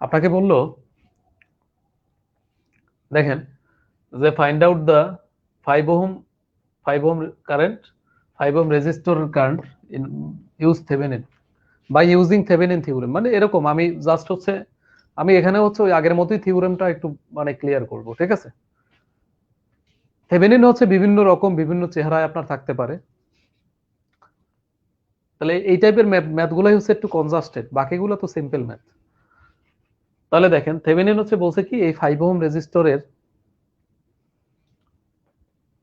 আপনাকে বলল দেখেন যে find out the 5 ohm 5 ohm current 5 ohm resistor current in use Thevenin by using Thevenin theorem, মানে এরকম আমি জাস্ট হচ্ছে আমি এখানে হচ্ছে ওই আগের মতোই থিওরেমটা একটু মানে ক্লিয়ার করব, ঠিক আছে? থেভেনিন হচ্ছে বিভিন্ন রকম বিভিন্ন চেহারায় আপনার থাকতে পারে। তাহলে এই টাইপের ম্যাথ গুলাই হচ্ছে একটু কনজাস্টেড, বাকিগুলো তো সিম্পল ম্যাথ। তাহলে দেখেন থেভেনিন হচ্ছে বলছে কি এই 5 ওহম রেজিস্টরের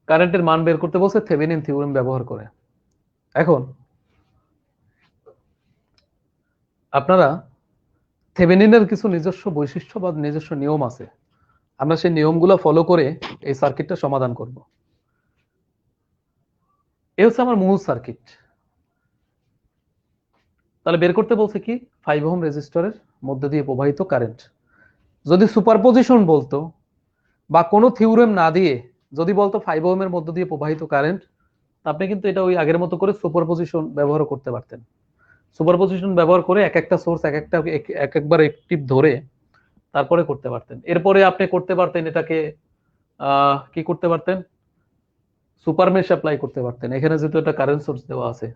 কারেন্টের মান বের করতে বলছে থেভেনিন থিওরেম ব্যবহার করে। এখন আপনারা থেভেনিনের কিছু নিজস্ব বৈশিষ্ট্য বা নিজস্ব নিয়ম আছে, আমরা সেই নিয়মগুলো ফলো করে এই সার্কিটটা সমাধান করব। এই হচ্ছে আমার মূল সার্কিট। তাহলে বের করতে বলছে কি 5 ওহম রেজিস্টরের মধ্যে দিয়ে প্রবাহিত কারেন্ট। যদি সুপারপজিশন বলতো বা কোনো থিওরেম না দিয়ে যদি বলতো 5 ওহমের মধ্যে দিয়ে প্রবাহিত কারেন্ট, আপনি কিন্তু এটা ওই আগের মতো করে সুপারপজিশন ব্যবহার করতে পারতেন। সুপারপজিশন ব্যবহার করে এক একটা সোর্স এক একবার একটিভ ধরে তারপরে করতে পারতেন। এরপরে আপনি করতে পারতেন এটাকে কি করতে পারতেন, সুপার মেশ অ্যাপ্লাই করতে পারতেন, এখানে যেহেতু একটা কারেন্ট সোর্স দেওয়া আছে।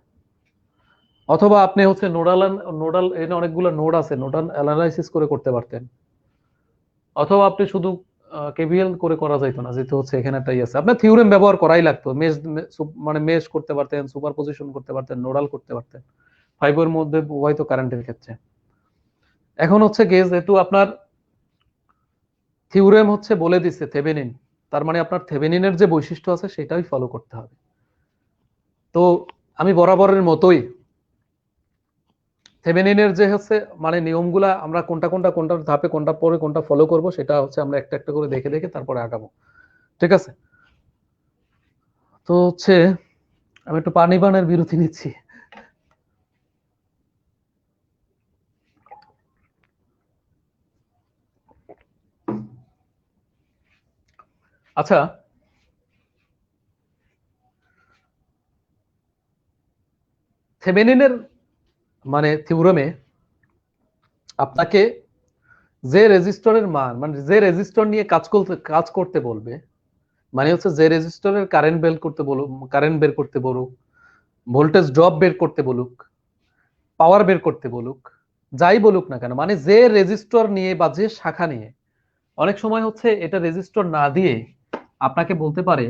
অথবা আপনি হচ্ছে নোডাল নোডাল এখানে অনেকগুলো নোড আছে, নোডাল অ্যানালাইসিস করে করতে পারতেন। অথবা আপনি শুধু কেভিএল করে করা যাইতো না, যেহেতু হচ্ছে এখানে একটাই আছে, আপনার থিওরেম ব্যবহার করাই লাগতো। মানে মেশ করতে পারতেন, সুপারপজিশন করতে পারতেন, নোডাল করতে পারতেন ফাইবার মধ্যে প্রবাহিত কারেন্টের ক্ষেত্রে। এখন হচ্ছে গিয়ে যেহেতু আপনার থিওরেম হচ্ছে বলে দিচ্ছে থেভেনিন, তার মানে আপনার থেভেনিনের যে বৈশিষ্ট্য আছে সেটাই ফলো করতে হবে। তো আমি বরাবরের মতোই থেভেনিনের যে হচ্ছে মানে নিয়মগুলা আমরা কোনটা কোনটা কোনটা ধাপে কোনটা পরে কোনটা ফলো করব সেটা হচ্ছে আমরা একটা একটা করে দেখে দেখে তারপরে আগাবো, ঠিক আছে? তো হচ্ছে আমি একটু পানি পানের বিরতি নিচ্ছি। আচ্ছা, থেভেনিনের মানে থিওরেমে আপনাকে যে রেজিস্টরের মান মানে যে রেজিস্টর নিয়ে কাজ করতে বলবে, মানে হচ্ছে যে রেজিস্টরের কারেন্ট বের করতে বলুক, ভোল্টেজ ড্রপ বের করতে বলুক, পাওয়ার বের করতে বলুক, যাই বলুক না কেন, মানে যে রেজিস্টর নিয়ে বা যে শাখা নিয়ে, অনেক সময় হচ্ছে এটা রেজিস্টর না দিয়ে আপনাকে বলতে পারে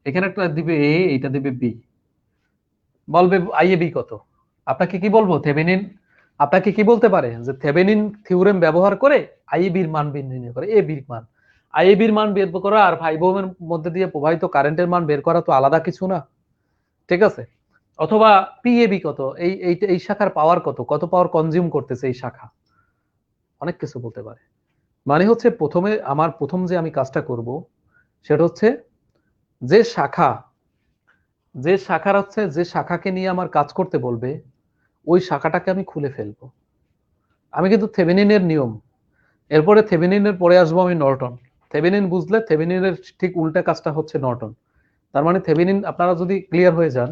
এখানে একটা দিবে এ, এইটা দিবে বি, বলবে আইএ বি কত। আপনাকে কি বলবো থেভেনিন, আপনাকে কি বলতে পারে যে থেভেনিন থিওরেম ব্যবহার করে আইএবির মান নির্ণয় করে, এ বির মান, আইএবির মান বের করা আর 5 ওহমের মধ্যে দিয়ে প্রবাহিত কারেন্টের মান বের করা তো আলাদা কিছু না, ঠিক আছে? অথবা পিএবি কত, এই শাখার পাওয়ার কত, কত পাওয়ার কনজিউম করতেছে এই শাখা, অনেক কিছু বলতে পারে। মানে হচ্ছে প্রথমে আমার প্রথম যে আমি কাজটা করব সেটা হচ্ছে যে শাখা, যে শাখার হচ্ছে যে শাখাকে নিয়ে আমার কাজ করতে বলবে ওই শাখাটাকে আমি খুলে ফেলবো। আমি কিন্তু থেভেনিনের নিয়ম, এরপরে থেভেনিনের পরে আসবো আমি নর্টন। থেভেনিন বুঝলে থেভেনিনের ঠিক উল্টা কাজটা হচ্ছে নর্টন। তার মানে থেভেনিন আপনারা যদি ক্লিয়ার হয়ে যান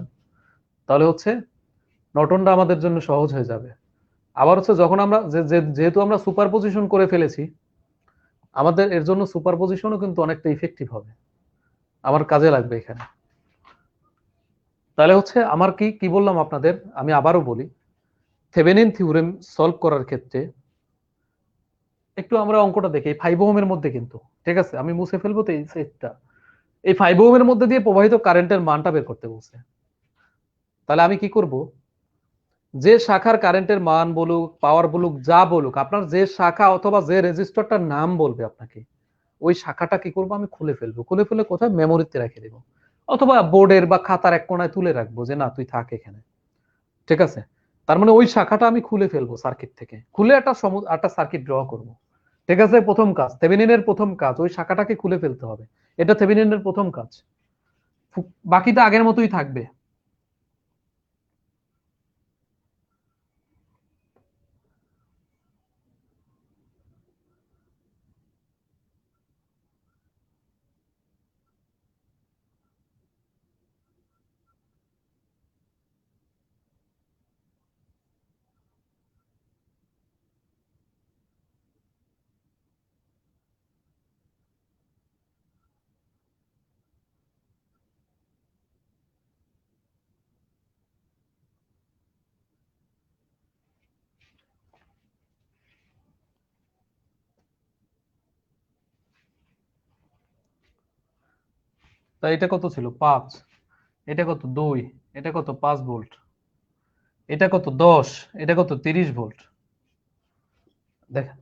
তাহলে হচ্ছে নর্টনটা আমাদের জন্য সহজ হয়ে যাবে। আবার হচ্ছে যখন আমরা যেহেতু আমরা সুপার পজিশন করে ফেলেছি, আমাদের এর জন্য সুপার পজিশনও কিন্তু অনেকটা ইফেক্টিভ হবে, আমার কাজে লাগবে এখানে। তাহলে হচ্ছে আমার কি কি বললাম আপনাদের, আমি আবারও বলি, থেভেনিন থিওরেম সলভ করার ক্ষেত্রে একটু আমরা অঙ্কটা দেখি 5 ওহমের মধ্যে কিন্তু, ঠিক আছে আমি মুছে ফেলবো তো এই সেটটা, এই 5 ওহমের মধ্যে দিয়ে প্রবাহিত কারেন্টের মানটা বের করতে বলছে। তাহলে আমি কি করব, যে শাখার কারেন্টের মান বলুক পাওয়ার বলুক যা বলুক, আপনার যে শাখা অথবা যে রেজিস্টরটার নাম বলবে আপনাকে, ওই শাখাটা কি করবো আমি খুলে ফেলবো, খুলে ফেলে কোথায় মেমোরিতে রেখে দেবো, অথবা বোর্ডের বা খাতার এক কোনায় তুলে রাখবো যে না তুই থাক এখানে, ঠিক আছে? তার মানে ওই শাখাটা আমি খুলে ফেলবো সার্কিট থেকে, খুলে একটা সার্কিট ড্র করব, ঠিক আছে? প্রথম কাজ, থেভেনিনের প্রথম কাজ ওই শাখাটাকে খুলে ফেলতে হবে, এটা থেভেনিনের প্রথম কাজ। বাকিটা আগের মতোই থাকবে। তা এটা কত ছিল 5, এটা কত 2, এটা কত 5 ভোল্ট, এটা কত 10, এটা কত 30 ভোল্ট। দেখেন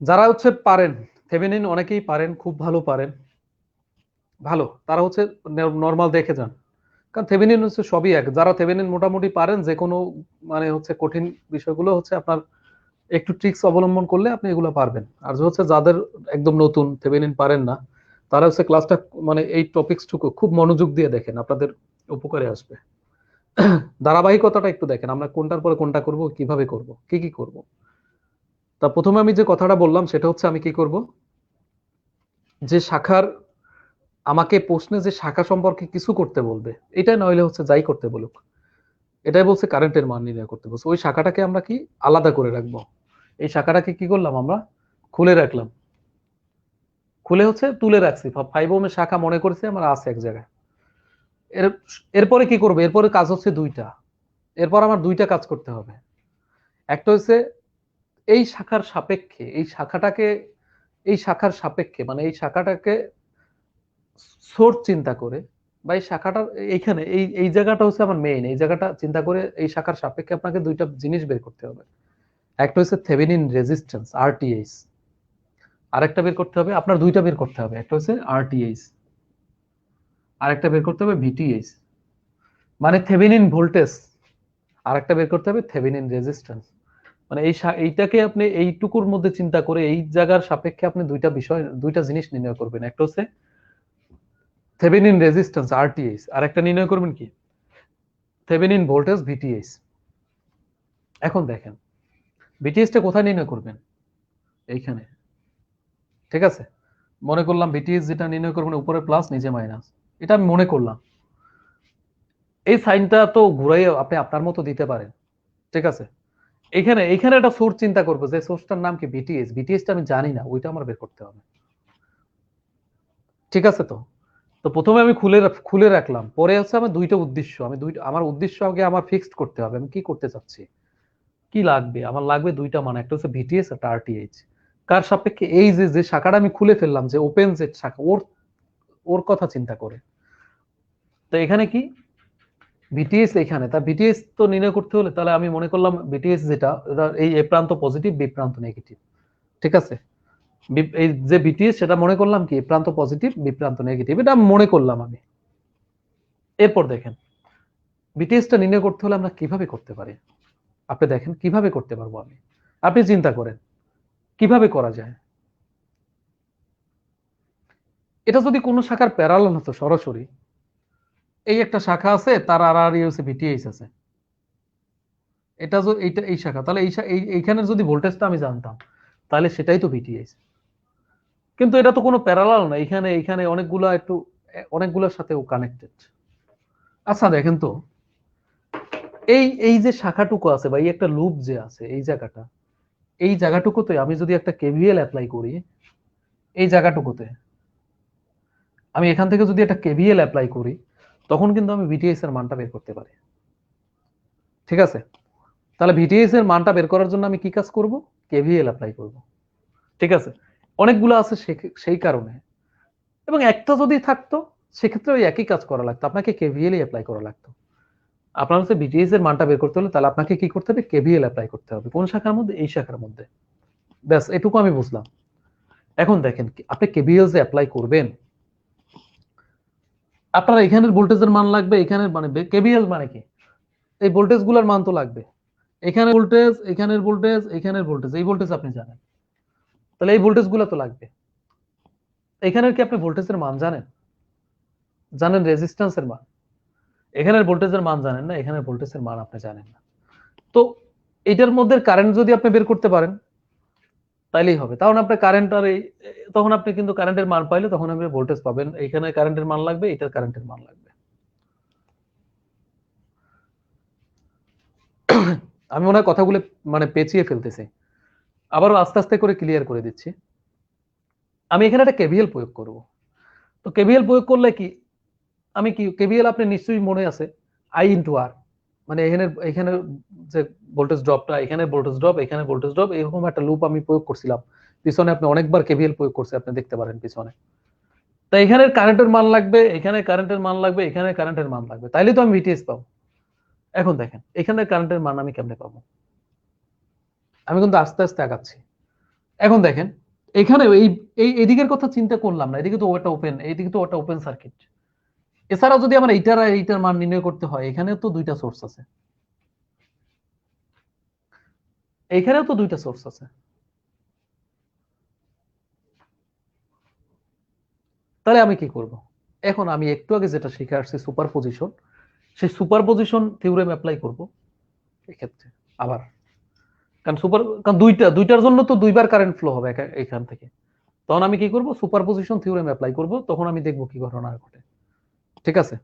যারা হচ্ছে পারেন থেভেনিন, অনেকেই পারেন, খুব ভালো পারেন, ভালো, তারা হচ্ছে নর্মাল দেখে যান, কারণ থেভেনিন হচ্ছে সবই এক। যারা থেভেনিন মোটামুটি পারেন, যে কোনো মানে হচ্ছে কঠিন বিষয়গুলো হচ্ছে আপনার একটু ট্রিক্স অবলম্বন করলে আপনি এগুলো পারবেন। আর যে হচ্ছে যাদের একদম নতুন থেভেনিন পারেন না, তারা হচ্ছে ক্লাসটা মানে এই টপিকসটুকু খুব মনোযোগ দিয়ে দেখেন, আপনাদের উপকারে আসবে। ধারাবাহিকতাটা একটু দেখেন, আমরা কোনটার পরে কোনটা করব, কিভাবে করব, কি কি করব। তা প্রথমে আমি যে কথাটা বললাম সেটা হচ্ছে আমি কি করব, যে শাখার আমাকে প্রশ্নে যে শাখা সম্পর্কে কিছু করতে বলবে, এটাই নইলে হচ্ছে যাই করতে বলুক, এটাই বলছে কারেন্টের মান নির্ণয় করতে বলছে, ওই শাখাটাকে আমরা কি আলাদা করে রাখবো। এই শাখাটাকে কি করলাম আমরা, খুলে রাখলাম, খুলে হচ্ছে তুলে রাখছি। 5 ওহমের শাখা মনে করছি আমরা আছে এক জায়গায়। এর এরপরে কি করবো, এরপরে কাজ হচ্ছে দুইটা। এরপর আমার দুইটা কাজ করতে হবে। একটা হচ্ছে এই শাখার সাপেক্ষে এই শাখাটাকে, এই শাখার সাপেক্ষে মানে এই শাখাটাকে সোর্স চিন্তা করে, বা এই শাখাটার এইখানে এই এই জায়গাটা হচ্ছে আমার মেইন, এই জায়গাটা চিন্তা করে এই শাখার সাপেক্ষে আপনাকে দুইটা জিনিস বের করতে হবে। একটা হচ্ছে থেভেনিন রেজিস্ট্যান্স আরটিএইচ, আরেকটা বের করতে হবে, আপনার দুইটা বের করতে হবে, একটা হচ্ছে আরটিএইচ, আরেকটা বের করতে হবে ভিটিএইচ, মানে থেভেনিন ভোল্টেজ। আরেকটা বের করতে হবে থেভেনিন রেজিস্ট্যান্স। মানে এইটাকে আপনি এইটুকুর মধ্যে চিন্তা করে এই জায়গার সাপেক্ষে আপনি দুইটা বিষয়, দুইটা জিনিস নির্ণয় করবেন। একটা হচ্ছে থেভেনিন রেজিস্ট্যান্স আরটিএইচ, আর একটা নির্ণয় করবেন কি থেভেনিন ভোল্টেজ ভিটিএইচ। এখন দেখেন ভিটিএইচ টা কোথায় নির্ণয় করবেন, এইখানে, ঠিক আছে। মনে করলাম ভিটিএইচ যেটা নির্ণয় করবেন উপরে প্লাস নিচে মাইনাস, এটা আমি মনে করলাম। এই সাইনটা তো ঘুরাই আপনি আপনার মতো দিতে পারেন, ঠিক আছে। এখানে এখানে একটা সোর্স চিন্তা করবো, যে সোর্সটার নাম কি ভিটিএইচ, ভিটিএইচটা আমি জানি না, ওইটা আমার বের করতে হবে, ঠিক আছে। তো তো প্রথমে আমি খুলে রাখলাম, পরে হচ্ছে আমার দুইটা উদ্দেশ্য, আমি দুইটা আমার উদ্দেশ্য আগে আমার ফিক্সড করতে হবে, আমি কি করতে চাচ্ছি, কি লাগবে। আমার লাগবে দুইটা মান, একটা হচ্ছে ভিটিএস একটা আরটিএইচ। কার সাপেক্ষে, এই যে যে শাখাটা আমি খুলে ফেললাম, যে ওপেন যে শাখা, ওর ওর কথা চিন্তা করে। তো এখানে কি ভিটিএস, এখানে তা ভিটিএস তো নির্ণয় করতে হলে তাহলে আমি মনে করলাম ভিটিএস যেটা, এই এ প্রান্ত পজিটিভ বি প্রান্ত নেগেটিভ, ঠিক আছে। এই যে ভিটিএস সেটা মনে করলাম কি এ প্রান্ত পজিটিভ বি প্রান্ত নেগেটিভ, এটা মনে করলাম আমি। এরপর দেখেন ভিটিএসটা নির্ণয় করতে হলে আমরা কিভাবে করতে পারি, আপনি দেখেন কিভাবে করতে পারবো আমি, আপনি চিন্তা করেন কিভাবে করা যায়। এটা যদি কোনো শাখার প্যারালাল হতো সরাসরি, এই একটা শাখা আছে, তার আর আর হচ্ছে ভিটিএইচ আছে, এটা এইটা এই শাখা, তাহলে এইখানের যদি ভোল্টেজটা আমি জানতাম, তাহলে সেটাই তো ভিটিএইচ। কিন্তু এটা তো কোনো প্যারালাল না, এখানে এখানে অনেকগুলা একটু অনেকগুলোর সাথে কানেক্টেড। আচ্ছা দেখেন তো, এই এই যে শাখাটুকু আছে বা এই একটা লুপ যে আছে, এই জায়গাটা, এই জায়গাটুকুতে আমি যদি একটা কেভিএল অ্যাপ্লাই করি, এই জায়গাটুকুতে আমি এখান থেকে যদি একটা কেভিএল অ্যাপ্লাই করি, তখন কিন্তু আমি ভিটিএস এর মানটা বের করতে পারি, ঠিক আছে। তাহলে ভিটিএস এর মানটা বের করার জন্য আমি কি কাজ করব, কেভিএল অ্যাপ্লাই করব, ঠিক আছে। অনেকগুলো আছে সেই কারণে, এবং একটা যদি থাকতো সেক্ষেত্রে ওই একই কাজ করা লাগতো, আপনাকে কেভিএল অ্যাপ্লাই করা লাগতো। আপনার হচ্ছে ভিটিএস এর মানটা বের করতে হলে তাহলে আপনাকে কি করতে হবে, কেভিএল অ্যাপ্লাই করতে হবে, কোন শাখার মধ্যে, এই শাখার মধ্যে। ব্যাস এটুকু আমি বুঝলাম। এখন দেখেন আপনি কেভিএল যে অ্যাপ্লাই করবেন, আপনার এখানের ভোল্টেজের মান লাগবে, এখানের মানে কেভিএল মানে কি, এই ভোল্টেজ গুলার মান তো লাগবে। এখানে ভোল্টেজ, এখানের ভোল্টেজ, এখানের ভোল্টেজ, এই ভোল্টেজ আপনি জানেন, তাহলে এই ভোল্টেজ গুলা তো লাগবে। এখানের কি আপনি ভোল্টেজের মান জানেন, জানেন রেজিস্ট্যান্সের মান, এখানের ভোল্টেজের মান জানেন না, এখানের ভোল্টেজের মান আপনি জানেন না। তো এটার মধ্যে কারেন্ট যদি আপনি বের করতে পারেন তাইলেই হবে, তখন আপনি কারেন্ট আর এই, তখন আপনি কিন্তু কারেন্টের মান পাইলে তখন আপনি ভোল্টেজ পাবেন, এখানে কারেন্টের মান লাগবে, এটার কারেন্টের মান লাগবে। আমি মনে হয় কথাগুলো মানে পেঁচিয়ে ফেলতেছি, আবারও আস্তে আস্তে করে ক্লিয়ার করে দিচ্ছি। আমি এখানে একটা কেভিএল প্রয়োগ করব। তো কেভিএল প্রয়োগ করলে কি, আমি কি কেভিএল আপনি নিশ্চয়ই মনে আছে, আই ইন্টু আর, মানে এখানে এখানে যে ভোল্টেজ ড্রপটা, এখানে ভোল্টেজ ড্রপ, এখানে ভোল্টেজ ড্রপ, এরকম একটা লুপ আমি প্রয়োগ করছিলাম। পিছনে আপনি অনেকবার কেভিএল প্রয়োগ করছে, আপনি দেখতে পারেন পিছনে। তাই এখানে কারেন্টের মান লাগবে, এখানে কারেন্টের মান লাগবে, এখানে কারেন্টের মান লাগবে, তাইলে তো আমি ভিটিএস পাবো। এখন দেখেন এখানে কারেন্টের মান আমি কেমনে পাবো, আমি কিন্তু আস্তে আস্তে আগাচ্ছি। এখন দেখেন এখানে এই এই এদিকের কথা চিন্তা করলাম না, এদিকে তো ওটা ওপেন, এইদিকে তো ওটা ওপেন সার্কিট। এছাড়াও যদি আমার এইটার আর এইটার মান নির্ণয় করতে হয়, এখানেও তো দুইটা সোর্স আছে, এইখানেও তো দুইটা সোর্স আছে। তাহলে আমি কি করব? এখন আমি একটু আগে যেটা শিখে আসছি সুপারপজিশন, সেই সুপারপজিশন থিওরেম অ্যাপ্লাই করব এক্ষেত্রে আবার। কারণ দুইটার জন্য তো দুইবার কারেন্ট ফ্লো হবে এখান থেকে। তখন আমি কি করব? সুপারপজিশন থিওরেম অ্যাপ্লাই করব, তখন আমি দেখব কি ঘটনা ঘটে। ঠিক আছে?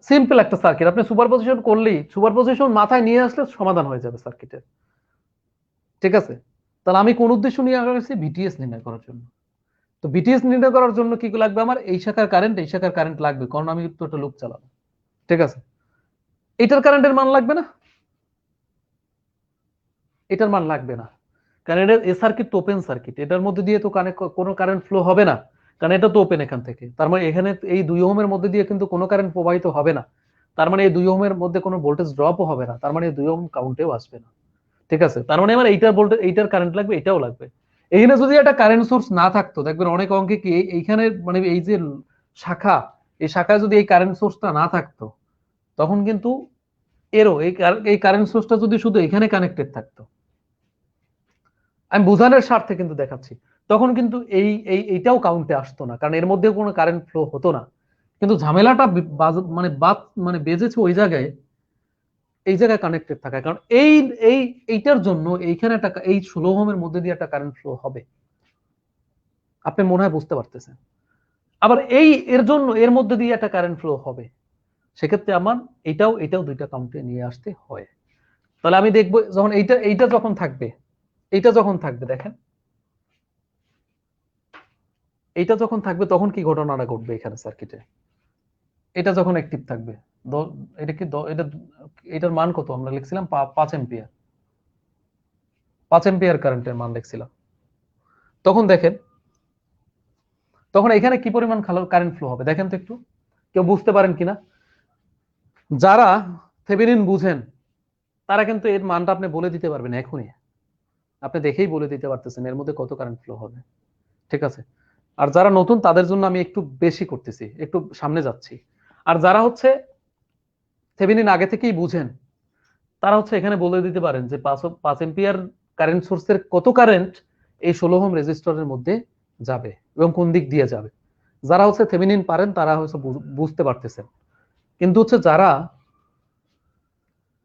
সিম্পল একটা সার্কিট, আপনি সুপারপজিশন করলেই, সুপারপজিশন মাথায় নিয়ে আসলে সমাধান হয়ে যাবে সার্কিটের। ঠিক আছে? তাহলে আমি কোন উদ্দেশ্য নিয়ে আসছি? ভিটিএস নির্ণয় করার জন্য। তো ভিটিএস নির্ণয় করার জন্য কি লাগবে? আমার এই শাখার কারেন্ট, এই শাখার কারেন্ট লাগবে, কারণ আমি তো একটা লুপ চালাবো। ঠিক আছে? এটার কারেন্টের মান লাগবে না, এটার মান লাগবে না, কারণ এটা এ সার্কিট তো ওপেন সার্কিট, এটার মধ্যে দিয়ে তো কোনো কারেন্ট ফ্লো হবে না, কারণ এটা তো ওপেন এখান থেকে। তার মানে এখানে এই 2 ওহমের মধ্যে দিয়ে কিন্তু কোনো কারেন্ট প্রবাহিত হবে না, তার মানে এই 2 ওহমের মধ্যে কোনো ভোল্টেজ ড্রপও হবে না, তার মানে এই 2 ওহম কাউন্টেও আসবে না। ঠিক আছে? তার মানে আমার এইটার ভোল্টেজ, এইটার কারেন্ট লাগবে, এটাও লাগবে। এখানে যদি একটা কারেন্ট সোর্স না থাকতো, দেখবেন অনেক অঙ্কে কি এইখানে মানে এই যে শাখা, এই শাখায় যদি এই কারেন্ট সোর্সটা না থাকতো, তখন কিন্তু এরও এই কারেন্ট সোর্সটা যদি শুধু এখানে কানেক্টেড থাকতো, আমি বোঝানোর স্বার্থে কিন্তু দেখাচ্ছি, তখন কিন্তু এইটাও কাউন্টে আসতো না, কারণ এর মধ্যে কোনো কারেন্ট ফ্লো হতো না। কিন্তু ঝামেলাটা মানে বেজেছে ওই জায়গায়, এই জায়গায় কানেক্টেড থাকা, কারণ এই এইটার জন্য এইখানে একটা এই 16 ওহমের মধ্যে দিয়ে একটা কারেন্ট ফ্লো হবে, আপনি মনে হয় বুঝতে পারতেছেন। আবার এর জন্য এর মধ্যে দিয়ে একটা কারেন্ট ফ্লো হবে, সেক্ষেত্রে আমার এটাও দুইটা কাউন্টে নিয়ে আসতে হয়। তাহলে আমি দেখবো যখন এইটা যখন থাকবে, এইটা যখন থাকবে, দেখেন এইটা যখন থাকবে তখন কি ঘটনাটা ঘটবে এখানে সার্কিটে? এটা যখন অ্যাক্টিভ থাকবে, এটা কি এটার মান কত আমরা লিখছিলাম? 5 এম্পিয়ার, 5 এম্পিয়ার কারেন্টের মান লিখছিলাম। তখন দেখেন, তখন এখানে কি পরিমাণ কারেন্ট ফ্লো হবে দেখেন তো একটু, কেউ বুঝতে পারেন কিনা? যারা থেভেনিন বুঝেন তারা কিন্তু এর মানটা আপনি বলে দিতে পারবেন এখনই, আপনি দেখেই বলে দিতে পারতেছেন এর মধ্যে কত কারেন্ট ফ্লো হবে। ঠিক আছে? আর যারা নতুন তাদের জন্য আমি একটু বেশি করতেছি, একটু সামনে যাচ্ছি। আর যারা হচ্ছে থেভেনিন আগে থেকেই বুঝেন, তারা হচ্ছে এখানে বলে দিতে পারেন যে 5 এম্পিয়ার কারেন্ট সোর্সের কত কারেন্ট এই 16 ওহম রেজিস্টরের মধ্যে যাবে এবং কোন দিক দিয়ে যাবে। যারা হচ্ছে থেভেনিন পারেন তারা হচ্ছে বুঝতে পারতেছেন, কিন্তু হচ্ছে যারা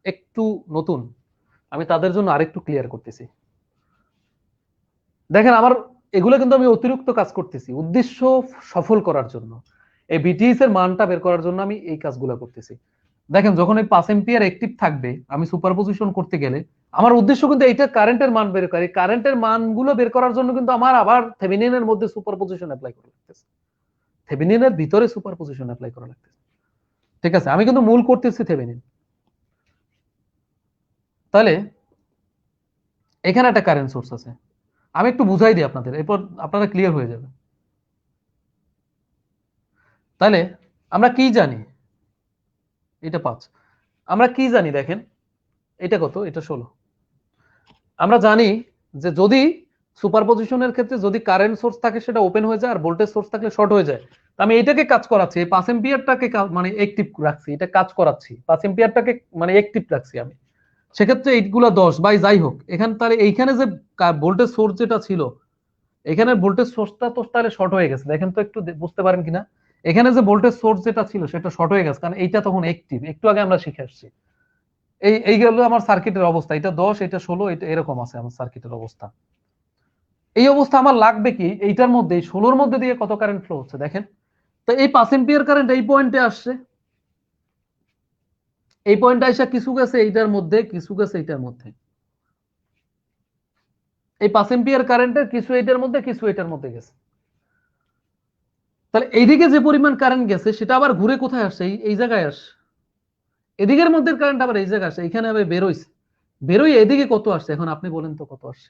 একটু নতুন, আমি তাদের জন্য আরেকটু ক্লিয়ার করতেছি। দেখেন আমার এগুলো কিন্তু আমি অতিরিক্ত কাজ করতেছি উদ্দেশ্য সফল করার জন্য, এই বিটিএস এর মানটা বের করার জন্য আমি এই কাজগুলো করতেছি। দেখেন যখন এই 5 এম্পিয়ার অ্যাক্টিভ থাকবে, আমি সুপারপজিশন করতে গেলে আমার উদ্দেশ্য কিন্তু এইটা কারেন্টের মান বের করা, কারেন্টের মানগুলো বের করার জন্য কিন্তু আমার আবার থেভেনিনের মধ্যে সুপারপজিশন অ্যাপ্লাই করা লাগতেছে, থেভেনিনের ভিতরে সুপারপজিশন অ্যাপ্লাই করা লাগতেছে। ঠিক আছে? আমি কিন্তু মূল করতেছি থেভেনিন। তাহলে এখানে একটা কারেন্ট সোর্স আছে, আমি একটু বুঝাই দিই আপনাদের, এরপর আপনারা ক্লিয়ার হয়ে যাবে। তাহলে আমরা কি জানি? এটা 5। আমরা কি জানি দেখেন, এটা কত? এটা 16। আমরা জানি যে যদি সুপারপজিশনের ক্ষেত্রে যদি কারেন্ট সোর্স থাকে সেটা ওপেন হয়ে যায়, আর ভোল্টেজ সোর্স থাকলে শর্ট হয়ে যায়। আমি এটাকে কাজ করাচ্ছি, এই 5 এম্পিয়ারটাকে মানে অ্যাক্টিভ রাখছি, এটা কাজ করাচ্ছি, 5 এম্পিয়ারটাকে মানে অ্যাক্টিভ রাখছি আমি। সেক্ষেত্রে এইগুলা 10 বাই যাই হোক, এখানে তাহলে এইখানে যে ভোল্টেজ সোর্স যেটা ছিল, এখানে ভোল্টেজ সোর্সটা তো তাহলে শর্ট হয়ে গেছে, দেখেন তো একটু বুঝতে পারেন কিনা? এখানে যে ভোল্টেজ সোর্স যেটা ছিল সেটা শর্ট হয়ে গেছে, কারণ এইটা তখন অ্যাক্টিভ, একটু আগে আমরা শিখে আসছি। এই গেল আমার সার্কিটের অবস্থা, এটা 10, এটা 16, এটা এরকম আছে আমার সার্কিটের অবস্থা। এই অবস্থা আমার লাগবে কি এইটার মধ্যে, 16-র মধ্যে দিয়ে কত কারেন্ট ফ্লো হচ্ছে দেখেন। তো এই 5 এম্পিয়ার কারেন্ট এই পয়েন্টে আসছে, এই পয়েন্টে এসে কিছু গেছে এইটার মধ্যে, কিছু গেছে এইটার মধ্যে, এই 5 এম্পিয়ার কারেন্টের কিছু এইটার মধ্যে, কিছু এটার মধ্যে গেছে। তাহলে এইদিকে যে পরিমাণ কারেন্ট গেছে সেটা আবার ঘুরে কোথায় আসছে? এই জায়গায় আসছে। এদিকের মধ্যে কারেন্ট আবার এই জায়গায় আসছে, এখানে আবার বেরোইছে, বেরোই এদিকে কত আসছে এখন আপনি বলেন তো কত আসছে?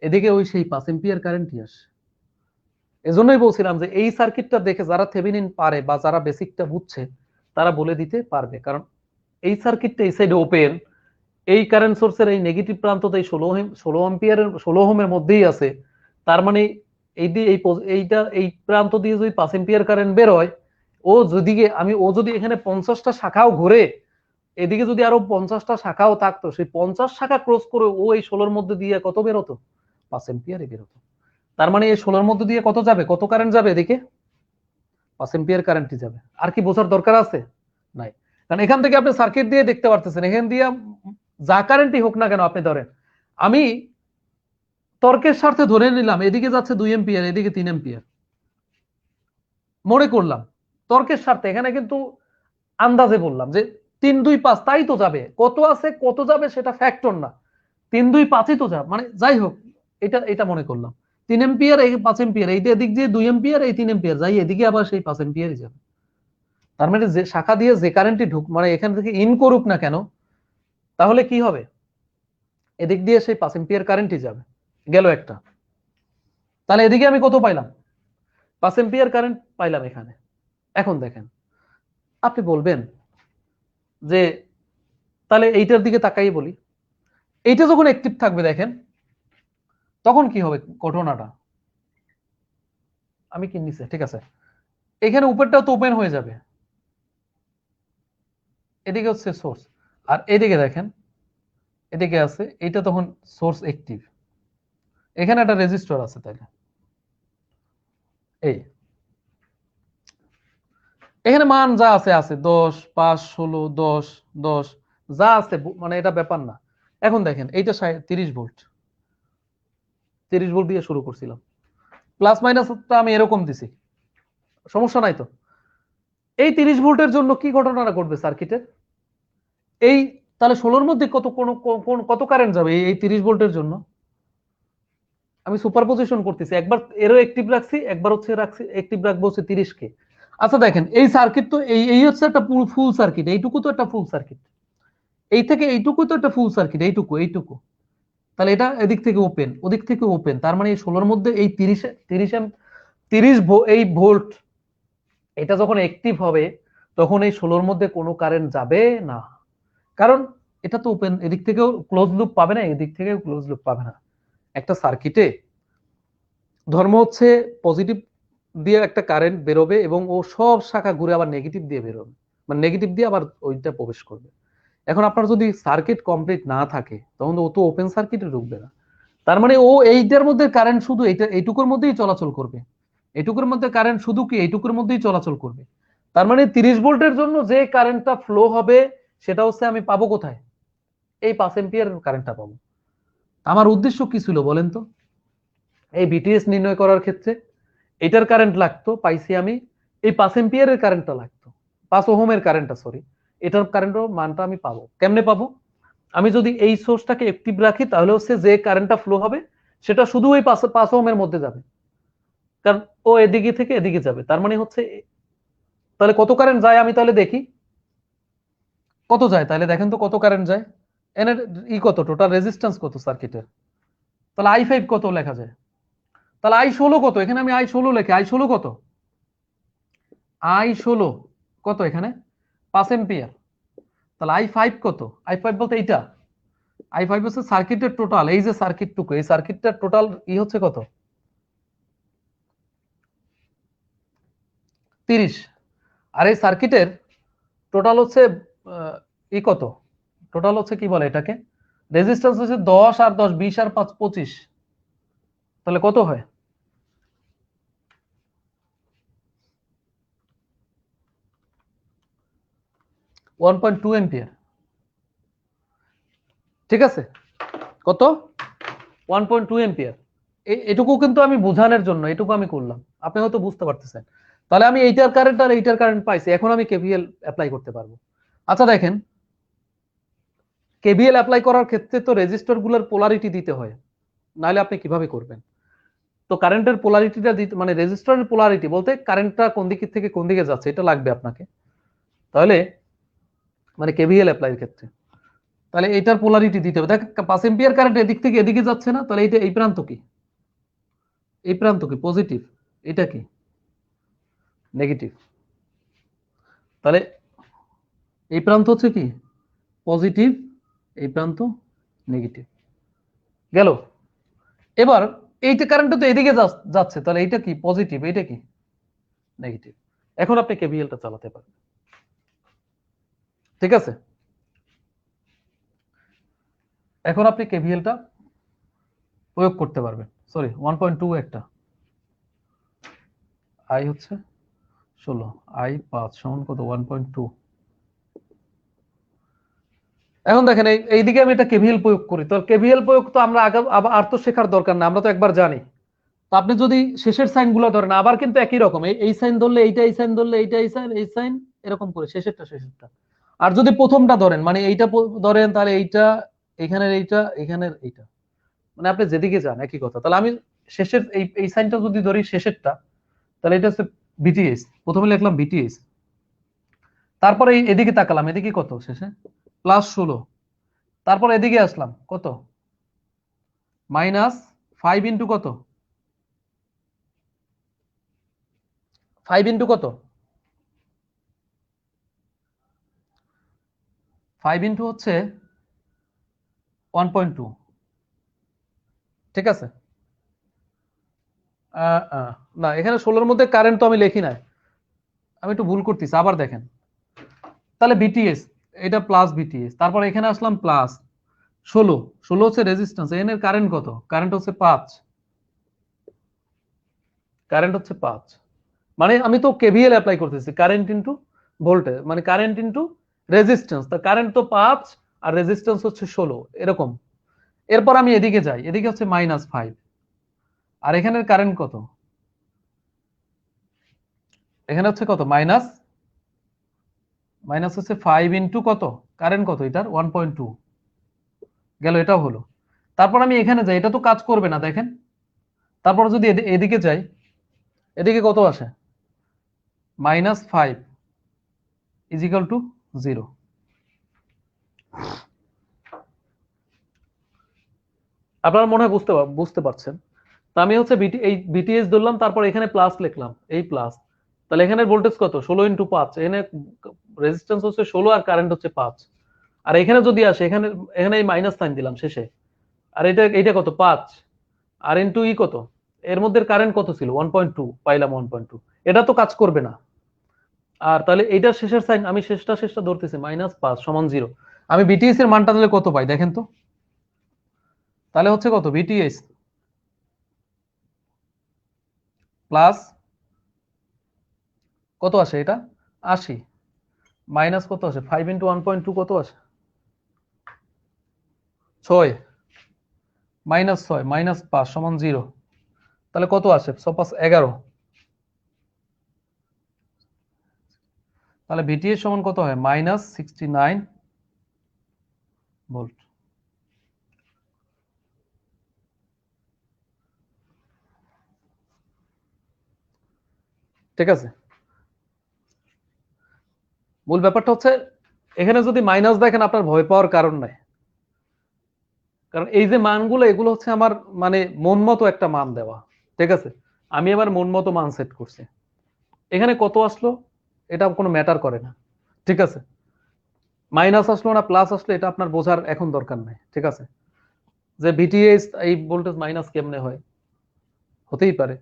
এদিকে ওই সেই 5 এম্পিয়ার কারেন্টই আসছে। এজন্যই বলছিলাম যে এই সার্কিটটা দেখে যারা থেভেনিন পারে বা যারা বেসিকটা বুঝছে তারা বলে দিতে পারবে, কারণ এই সার্কিটটা এই সাইডে ওপেন, এই কারেন্ট সোর্সের এই নেগেটিভ প্রান্ততে 16 ওহমের মধ্যেই আছে। তার মানে এই প্রান্ত দিয়ে যদি 5 এম্পিয়ার কারেন্ট বের হয়, ও যদি এখানে 50টা শাখাও ঘুরে, এদিকে যদি আরো 50টা শাখাও থাকতো, সেই 50 শাখা ক্রস করে ও এই 16 মধ্যে দিয়ে কত বেরোতো? 5 এম্পিয়ারই বেরোতো। তার মানে এই 16 মধ্যে দিয়ে কত যাবে, কত কারেন্ট যাবে? এদিকে 5 এম্পিয়ার কারেন্টই যাবে। আর কি বোঝার দরকার আছে? নাই। কারণ এখান থেকে আপনি সার্কিট দিয়ে দেখতে পারতেছেন, এখান দিয়ে যা কারেন্টই হোক না কেন, আপনি ধরেন আমি তর্কের স্বার্থে ধরে নিলাম এদিকে যাচ্ছে 2 এম্পিয়ার, এদিকে 3 এম্পিয়ার, মনে করলাম তর্কের স্বার্থে, এখানে কিন্তু আন্দাজে বললাম যে 3 2 5 তাই তো যাবে, কত আছে কত যাবে সেটা ফ্যাক্টর না, 3 2 5ই তো যাবে, মানে যাই হোক, এটা এটা মনে করলাম 3 এম্পিয়ার, এই 5 এম্পিয়ার, এইটা এদিক দিয়ে 2 এম্পিয়ার, এই 3 এম্পিয়ার যাই এদিকে আবার সেই 5 এম্পিয়ারই যাবে। তার মানে যে শাখা দিয়ে যে কারেন্টই মানে এখান থেকে ইন করুক না কেন, তাহলে কি হবে? এদিক দিয়ে সেই 5 এম্পিয়ার কারেন্টই যাবে, গেল একটা। তাহলে এদিকে আমি কত পাইলাম? 5 এম্পিয়ার কারেন্ট পাইলাম এখানে। এখন দেখেন, আপনি বলবেন যে তাহলে এইটার দিকে তাকাই বলি, এইটা যখন অ্যাক্টিভ থাকবে দেখেন তখন কি হবে ঘটনাটা, আমি কি নিচে, ঠিক আছে, এখানে উপরটাও তো ওপেন হয়ে যাবে, এদিকে হচ্ছে সোর্স, আর এদিকে দেখেন এদিকে আছে এইটা, তখন সোর্স অ্যাক্টিভ, এখানে একটা রেজিস্টর আছে, তাইলে এই এখানে মান যা আছে আছে 10 5 16 10 10 যা আছে, মানে এটা ব্যাপার না। এখন দেখেন এইটা 30 ভোল্ট, 30 ভোল্ট দিয়ে শুরু করছিলাম, প্লাস মাইনাসটা আমি এরকম দিছি, সমস্যা নাই তো। এই 30 ভোল্টের জন্য কি ঘটনাটা ঘটবে সার্কিটের? এই তাহলে 16-র মধ্যে কত কারেন্ট যাবে এই 30 ভোল্টের জন্য? আমি সুপারপজিশন করতেছি, একবার এরও অ্যাক্টিভ রাখছি, একবার হচ্ছে রাখছি অ্যাক্টিভ রাখবো হচ্ছে 30 কে। আচ্ছা দেখেন এই সার্কিট তো এই এই হচ্ছে একটা ফুল সার্কিট, এইটুকু তো একটা ফুল সার্কিট, এই থেকে এইটুকু তো একটা ফুল সার্কিট, এইটুকু এইটুকু, তাহলে এটা এদিক থেকে ওপেন ওদিক থেকে ওপেন, তার মানে এই 16-র মধ্যে এই 30 এই ভোল্ট, এটা যখন অ্যাক্টিভ হবে তখন এই 16-র মধ্যে কোনো কারেন্ট যাবে না, কারণ এটা তো ওপেন, এদিক থেকেও ক্লোজ লুপ পাবে না, এদিক থেকেও ক্লোজ লুপ পাবে না। একটা সার্কিটে ধর্ম হচ্ছে পজিটিভ দিয়ে একটা কারেন্ট বেরোবে এবং ও সব শাখা ঘুরে আবার নেগেটিভ দিয়ে বেরোবে, মানে নেগেটিভ দিয়ে আবার ওইটা প্রবেশ করবে। এখন আপনার যদি সার্কিট কমপ্লিট না থাকে তখন ও তো ওপেন সার্কিটে ঢুকবে না, তার মানে ও এইটার মধ্যে কারেন্ট শুধু এইটুকুর মধ্যেই চলাচল করবে, এইটুকুর মধ্যে কারেন্ট শুধু কি এইটুকুর মধ্যেই চলাচল করবে। তার মানে 30 ভোল্টের জন্য যে কারেন্টটা ফ্লো হবে সেটা হচ্ছে আমি পাবো কোথায়? এই 5 এম্পিয়ার কারেন্টটা পাবো। আমার উদ্দেশ্য কি ছিল বলেন তো? এই বিটিএস নির্ণয় করার ক্ষেত্রে এটার কারেন্ট লাগতো, পাইছি আমি এই 5 এম্পিয়ারের কারেন্টটা লাগতো, 5 ওহমের কারেন্টটা, সরি, এটার কারেন্টের মানটা আমি পাবো কেমনে পাবো? আমি যদি এই সোর্সটাকে অ্যাক্টিভ রাখি তাহলে হচ্ছে যে কারেন্টটা ফ্লো হবে সেটা শুধু ওই 5 ওহমের মধ্যে যাবে, কারণ ও এদিকে থেকে এদিকে যাবে, তার মানে হচ্ছে তাহলে কত কারেন্ট যায় আমি তাহলে দেখি কত যায়, তাহলে দেখেন তো কত কারেন্ট যায়, এনের কত, টোটাল রেজিস্ট্যান্স কত সার্কিটের, তাহলে I5 কত লেখা যায়, তাহলে I16 কত, এখানে আমি I16 লেখি, I16 কত, I16 কত এখানে 5 এম্পিয়ার, তাহলে I5 কত, I5 বলতে এইটা, I5 হচ্ছে সার্কিটের টোটাল, এই যে সার্কিটটুকু, এই সার্কিটটার টোটাল হচ্ছে কত 30, আর এই সার্কিটের টোটাল হচ্ছে কত, টোটাল হচ্ছে কি বলে এটাকে, রেজিস্ট্যান্স হচ্ছে 10 আর 10 20 আর 5 25, তাহলে কত হয় 1.2 এম্পিয়ার, ঠিক আছে, কত 1.2 এম্পিয়ার। এটুকু কিন্তু আমি বোঝানোর জন্য এটুকু আমি করলাম, আপনি হয়তো বুঝতে পারতেছেন। তাহলে আমি এইটার কারেন্ট আর এইটার কারেন্ট পাইছি, এখন আমি কেভিএল অ্যাপ্লাই করতে পারবো। আচ্ছা দেখেন, কেভিএল অ্যাপ্লাই করার ক্ষেত্রে তো রেজিস্টর গুলোর পোলারিটি দিতে হয়, নাহলে আপনি কিভাবে করবেন? তো কারেন্টের পোলারিটিটা দিতে, মানে রেজিস্টরের পোলারিটি বলতে কারেন্টটা কোন দিক থেকে কোন দিকে যাচ্ছে এটা লাগবে আপনাকে, তাহলে মানে কেভিএল অ্যাপ্লাইয়ের ক্ষেত্রে তাহলে এটার পোলারিটি দিতে হবে। দেখ 5 এম্পিয়ার কারেন্ট এদিক থেকে এদিকে যাচ্ছে না, তাহলে এইটা এই প্রান্ত কি, এই প্রান্ত কি পজিটিভ, এটা কি নেগেটিভ, তাহলে এই প্রান্ত হচ্ছে কি পজিটিভ, এই প্রান্ত নেগেটিভ গেল। এবার এইটা কারেন্টটা তো এদিকে যাচ্ছে, তাহলে এইটা কি পজিটিভ, এইটা কি নেগেটিভ। এখন আপনি কেভিএলটা চালাতে পারেন, ঠিক আছে। এখন আপনি কেভিএলটা প্রয়োগ করতে পারবেন। সরি 1.2 একটা আই হচ্ছে 16, আই 5 সমান কত 1.2। এখন দেখেন এইদিকে আমি এটা কেভিএল প্রয়োগ করি, তো কেভিএল প্রয়োগ তো আমরা আগে আর তো শেখার দরকার না, আমরা তো একবার জানি। তো আপনি যদি শেষের সাইন গুলো ধরেন, আবার কিন্তু একই রকম, এই সাইন ধরলে এইটা, এই সাইন ধরলে এইটা, এই সাইন, এই সাইন, এরকম করে শেষেরটা। আর যদি প্রথমটা ধরেন মানে এইটা ধরেন, তাহলে এইটা, এখানের এইটা, এখানের এইটা, মানে আপনি যেদিকে যান একই কথা। তাহলে আমি শেষের এই সাইনটা যদি ধরি শেষেরটা, তাহলে এটা হচ্ছে বিটিএস, প্রথমে লিখলাম বিটিএস, তারপরে এদিকে তাকালাম, এদিকে কত শেষে +16, তারপর এদিকে আসলাম কত -5 ইন্টু কত 5 ইন্টু কত 5 ইন্টু হচ্ছে 1.2, ঠিক আছে। না এখানে 16-র মধ্যে কারেন্ট তো আমি লিখি নাই, আমি একটু ভুল করতেছি, আবার দেখেন। তাহলে বিটিএস, এটা প্লাস বিটিএস, তারপর এখানে আসলাম প্লাস 16, 16 হচ্ছে রেজিস্ট্যান্স, এর কারেন্ট কত, কারেন্ট হচ্ছে 5, কারেন্ট হচ্ছে 5, মানে আমি তো কেভিএল অ্যাপ্লাই করতেছি, কারেন্ট ইনটু ভোল্টেজ, মানে কারেন্ট ইনটু রেজিস্ট্যান্স, তা কারেন্ট তো 5 আর রেজিস্ট্যান্স হচ্ছে 16 এরকম। এরপর আমি এদিকে যাই, এদিকে হচ্ছে -5, আর এখানের কারেন্ট কত, এখানে হচ্ছে কত মাইনাস, মাইনাস হচ্ছে 5 ইন্টু কত কারেন্ট কত এটার 1.2 গেল, এটাও হলো। তারপর আমি এখানে যাই, এটা তো কাজ করবে না দেখেন। তারপর যদি এদিকে যাই, এদিকে কত আসে -5 ইজিক্যাল টু 0। আপনারা মনে হয় বুঝতে পারছেন। তো আমি হচ্ছে এই বিটিএস ধরলাম, তারপর এখানে প্লাস লিখলাম, এই প্লাস, তাহলে এখানে ভোল্টেজ কত 16 ইন্টু 5, এখানে রেজিস্ট্যান্স হচ্ছে 16 আর কারেন্ট হচ্ছে 5। আর এখানে যদি আসে, এখানে এখানে এই মাইনাস সাইন দিলাম শেষে, আর এইটা কত 5, আর ইন্টু কত, এর মধ্যে কারেন্ট কত ছিল 1.2, পাইলাম 1.2। এটা তো কাজ করবে না। আর তাহলে এইটা শেষের সাইন, আমি শেষটা ধরতেছি -5 সমান 0। আমি বিটিএস এর মানটা দিলে কত পাই দেখেন তো, তাহলে হচ্ছে কত বিটিএস প্লাস কত আসে এটা 80, মাইনাস কত আসে 5 ইন্টু 1.2 কত আসে 6, -6 -5 সমান 0, তাহলে কত আসে 6 + 11, তাহলে ভিটিএস সমান কত হয় -69 ভোল্ট। ঠিক আছে, মূল ব্যাপারটা হচ্ছে এখানে যদি মাইনাস দেখেন আপনার ভয় পাওয়ার কারণ নাই, কারণ এই যে মানগুলো এগুলো হচ্ছে আমার মানে মন মতো একটা মান দেওয়া, ঠিক আছে। আমি আমার মন মতো মান সেট করছি, এখানে কত আসলো এটা কোনো ম্যাটার করে না, ঠিক আছে। মাইনাস আসলো না প্লাস আসলো এটা আপনার বোঝার এখন দরকার নাই, ঠিক আছে। যে ভিটিএস এই ভোল্টেজ মাইনাস কেমনে হয়, হতেই পারে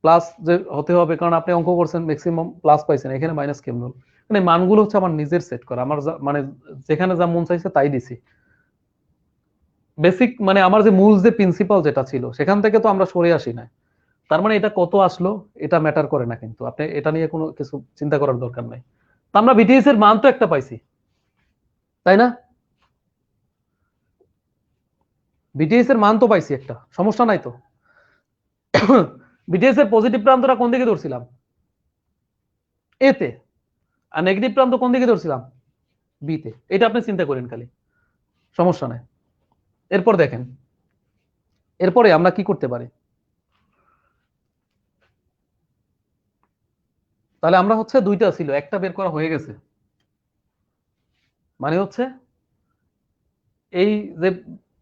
প্লাস যে হতে হবে, কারণ আপনি অঙ্ক করছেন ম্যাক্সিমাম প্লাস পাইছেন, এখানে মাইনাস কেমন হলো, মানে মানগুলো হচ্ছে আমার নিজের সেট করা, আমার মানে যেখানে যা মন চাইছে তাই দিছি। বেসিক মানে আমার যে মূল যে প্রিন্সিপাল যেটা ছিল সেখান থেকে তো আমরা সরে আসি না। তার মানে এটা কত আসলো এটা ম্যাটার করে না, কিন্তু আপনি এটা নিয়ে কোনো কিছু চিন্তা করার দরকার নাই। তো আমরা বিটিএস এর মান তো একটা পাইছি, তাই না? বিটিএস এর মান তো পাইছি একটা, সমস্যা নাই তো। বিটিএস এর পজিটিভ প্রান্তটা কোন দিকে ধরছিলাম এতে, আর নেগেটিভ প্রান্ত কোন দিকে ধরছিলাম বিতে, এটা আপনি চিন্তা করেন খালি, সমস্যা নাই। এরপর দেখেন, এরপরে আমরা কি করতে পারি, তাহলে আমরা হচ্ছে দুইটা ছিল, একটা বের করা হয়ে গেছে, মানে হচ্ছে এই যে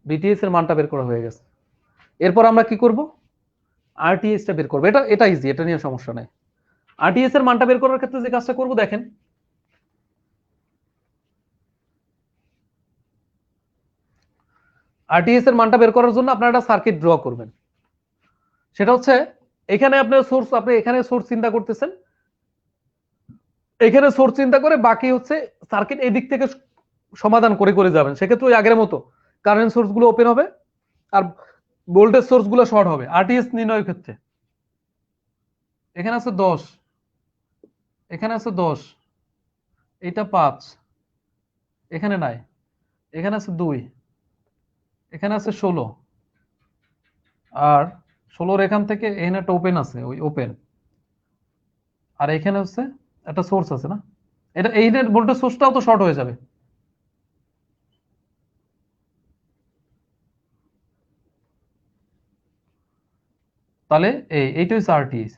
বিটিএস এর মানটা বের করা হয়ে গেছে। এরপর আমরা কি করব, আরটিএস টা বের করবো, এটা ইজি, এটা নিয়ে সমস্যা নাই। আরটিএস এর মানটা বের করার ক্ষেত্রে যে কাজটা করবো দেখেন, আরটিএস এর মানটা বের করার জন্য আপনারা একটা সার্কিট ড্র করবেন। সেটা হচ্ছে এখানে আপনার সোর্স, আপনি এখানে সোর্স চিন্তা করতেছেন, এখানে সোর্স চিন্তা করে বাকি হচ্ছে সার্কিট এই দিক থেকে সমাধান করে করে যাবেন। সেক্ষেত্রে ওই আগের মতো কারেন্ট সোর্স গুলো ওপেন হবে আর ভোল্টেজ সোর্স গুলো শর্ট হবে। আরটিএস নির্ণয়ের ক্ষেত্রে এখানে আছে 10, এখানে আছে 10, এটা 5, এখানে নাই, এখানে আছে 2, এখানে আছে 16, আর 16 এখান থেকে এখানে একটা ওপেন আছে, ওই ওপেন, আর এখানে হচ্ছে একটা সোর্স আছে না, এটা এই ভোল্টেজ সোর্সটাও তো শর্ট হয়ে যাবে। তাহলে এইটা হচ্ছে আরটিএস।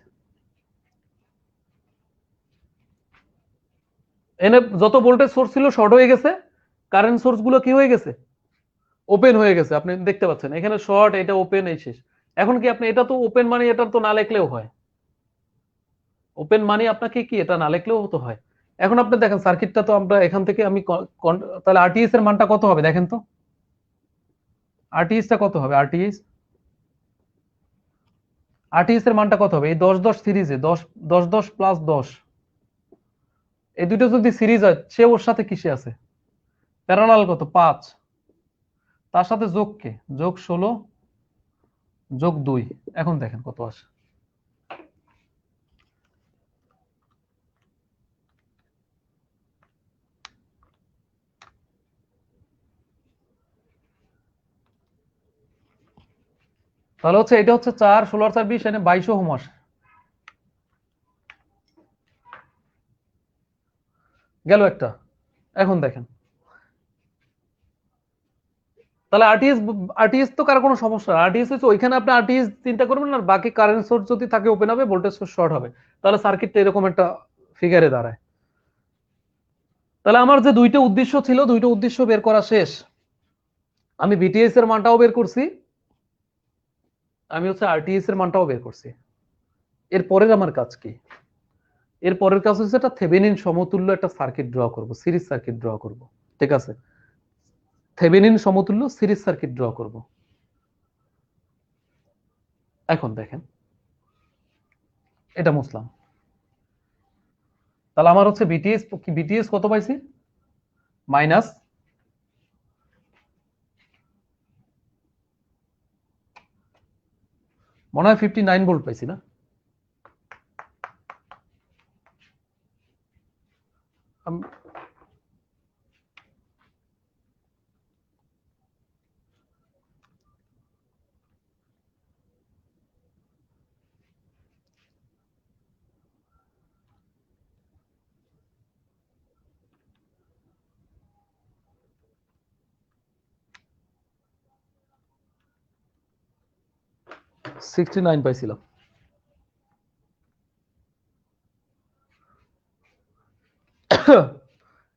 এনে যত ভোল্টেজ সোর্স ছিল শর্ট হয়ে গেছে, কারেন্ট সোর্স গুলো কি হয়ে গেছে, ওপেন হয়ে গেছে। আপনি দেখতে পাচ্ছেন এখানে শর্ট, এটা ওপেন, এই শেষ। এখন কি আপনি এটা তো ওপেন মানে এটা তো না লেখলেও হয়, ওপেন মানে আপনাকে কি এটা না লেখলেও তো হয়। এখন আপনি দেখেন সার্কিটটা তো আমরা এখান থেকে আমি তাহলে আরটিএস এর মানটা কত হবে দেখেন তো, আরটিএস টা কত হবে, আরটিএস আরটিএস এর মানটা কত হবে, এই 10-10 সিরিজে 10 10 10 প্লাস 10, এই দুটো যদি সিরিজ হয়, সে ওর সাথে কিসে আছে, প্যারালাল কত 5, তার সাথে যোগ কে, যোগ 16 যোগ 2, এখন দেখেন কত আসে। তাহলে হচ্ছে এটা হচ্ছে 4 16 আর 4 20, এনে 22 ওহম আসে। গেল একটা। এখন দেখেন তাহলে আরটিএস, আরটিএস তো কারো কোনো সমস্যা না। আরটিএস হচ্ছে ওইখানে আপনি আরটিএস চিন্তা করবেন না, বাকি কারেন্ট সোর্স যদি থাকে ওপেন হবে, ভোল্টেজ সোর্স শর্ট হবে, তাহলে সার্কিটটা এরকম একটা ফিগারে দাঁড়ায়। তাহলে আমার যে দুইটা উদ্দেশ্য ছিল, দুইটা উদ্দেশ্য বের করা শেষ। আমি বিটিএস এর মানটাও বের করছি, আমি হচ্ছে আরটিএস এর মানটাও বের করছি। এর পরের আমার কাজ কি, এর পরের কাজ হচ্ছে একটা থেভেনিন সমতুল্য একটা সার্কিট ড্র করব, সিরিজ সার্কিট ড্র করব। ঠিক আছে, থেভেনিন সমতুল্য সিরিজ সার্কিট ড্র করব। এখন দেখেন এটা মুছলাম, তাহলে আমার হচ্ছে বিটিএস, বিটিএস কত পাইছি, মাইনাস মনে হয় 59 ভোল্ট পাইছি না, আম- 69 পাইছিলাম।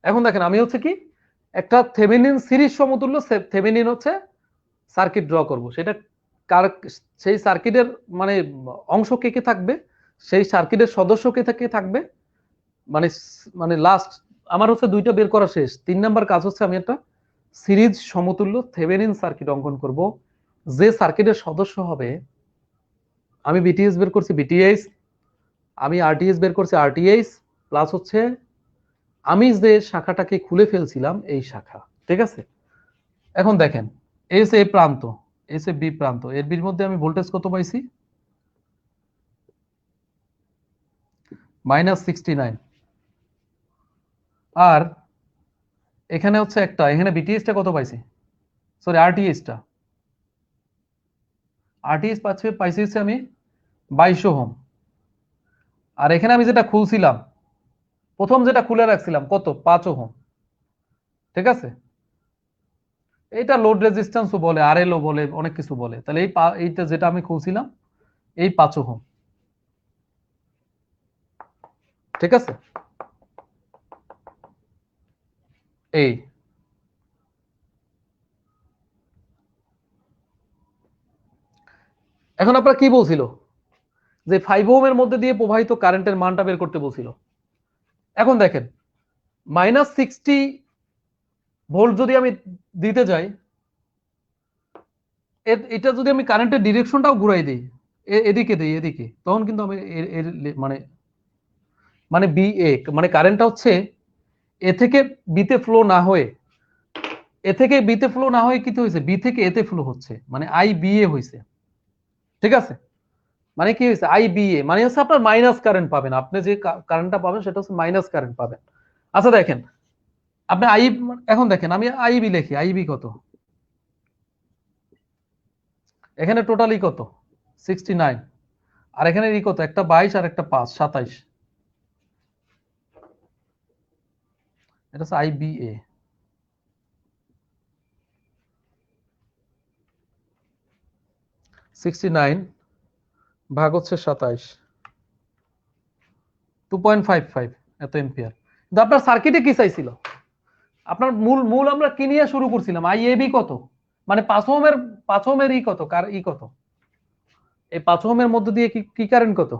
এখন দেখেন আমি হচ্ছে কি একটা থেভেনিন সিরিজ সমতুল্য, থেভেনিন হচ্ছে সার্কিট ড্র করব। সেটা কার, সেই সার্কিটের মানে অংশ কে কে থাকবে, সেই সার্কিটের সদস্য কে থেকে থাকবে, মানে মানে লাস্ট আমার হচ্ছে দুইটা বের করা শেষ। 3 নাম্বার কাজ হচ্ছে আমি একটা সিরিজ সমতুল্য থেভেনিন সার্কিট অঙ্কন করব। যে সার্কিটের সদস্য হবে, আমি বিটিএস বের করছি বিটিএস, আমি আরটিএস বের করছি আরটিএস, প্লাস হচ্ছে আমি যে শাখাটাকে খুলে ফেলছিলাম এই শাখা। ঠিক আছে, এখন দেখেন এস এ প্রান্ত, এস এ বি প্রান্ত, এর বির মধ্যে আমি ভোল্টেজ কত পাইছি, -69। আর এখানে হচ্ছে একটা, এখানে বিটিএস টা কত পাইছি, সরি আরটিএস টা, আরটিএস পাইছি হচ্ছে আমি 22 ওহম। আর এখানে আমি যেটা খুলছিলাম, প্রথম যেটা খুলে রাখছিলাম কত, 5 ওহম। ঠিক আছে, এটা লোড রেজিস্ট্যান্সও বলে, আরএলও বলে, অনেক কিছু বলে। তাহলে এইটা যেটা আমি খুলছিলাম এই 5 ওহম। ঠিক আছে, এই এখন আপনার কি বলছিল, যে 5 ওহমের মধ্যে দিয়ে প্রবাহিত কারেন্টের মানটা বের করতে বলছিল। এখন দেখেন -60 ভোল্ট যদি আমি দিতে যাই, এটা যদি আমি কারেন্টের ডিরেকশনটাও ঘুরাই দিই, এদিকে দিই এদিকে, তখন কিন্তু আমি মানে মানে বি এ মানে কারেন্টটা হচ্ছে এ থেকে বিতে ফ্লো না হয়ে, এ থেকে বিতে ফ্লো না হয়ে কি হয়েছে, বি থেকে এতে ফ্লো হচ্ছে, মানে আই বি এ হয়েছে। ঠিক আছে, মানে কি হয়েছে, আই বি এ মানে হচ্ছে আপনার মাইনাস কারেন্ট পাবেন, আপনি যে কারেন্টটা পাবেন সেটা হচ্ছে মাইনাস কারেন্ট পাবেন। আচ্ছা দেখেন আপনি আই, এখন দেখেন আমি আইবি লিখি, আইবি কত, এখানে টোটালি কত 69, আর এখানে ই কত, একটা 22 আর একটা 5, 27, এটা হচ্ছে আইবিএ। 69 ভাগ হচ্ছে 27, 2.55 এত এম্পিয়ার। কিন্তু আপনার সার্কিটে কি চাইছিল, আপনার মূল মূল আমরা কি নিয়ে শুরু করছিলাম, আইএবি কত, মানে 5 ওহমের ই কত, কার ই কত, এই 5 ওহমের মধ্যে দিয়ে কি কারেন্ট কত,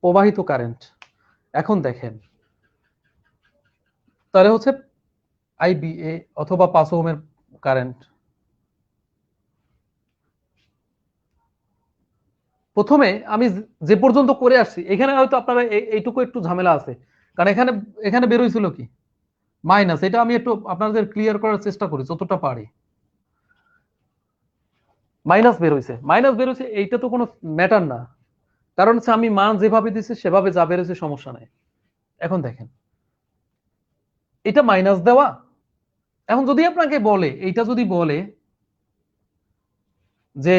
প্রবাহিত কারেন্ট। এখন দেখেন তাহলে হচ্ছে আইবিএ অথবা 5 ওহমের কারেন্ট, প্রথমে আমি যে পর্যন্ত করে আসছি এখানে হয়তো আপনারা এইটুকু একটু ঝামেলা আছে, কারণ এখানে এখানে বের হয়েছিল কি মাইনাস, এটা আমি একটু আপনাদের ক্লিয়ার করার চেষ্টা করি যতটা পারি। মাইনাস বের হয়েছে, এইটা তো কোনো ম্যাটার না, কারণ হচ্ছে আমি মান যেভাবে দিচ্ছি সেভাবে যা বেরোছে সমস্যা নাই। এখন দেখেন এটা মাইনাস দেওয়া, এখন যদি আপনাকে বলে, এইটা যদি বলে যে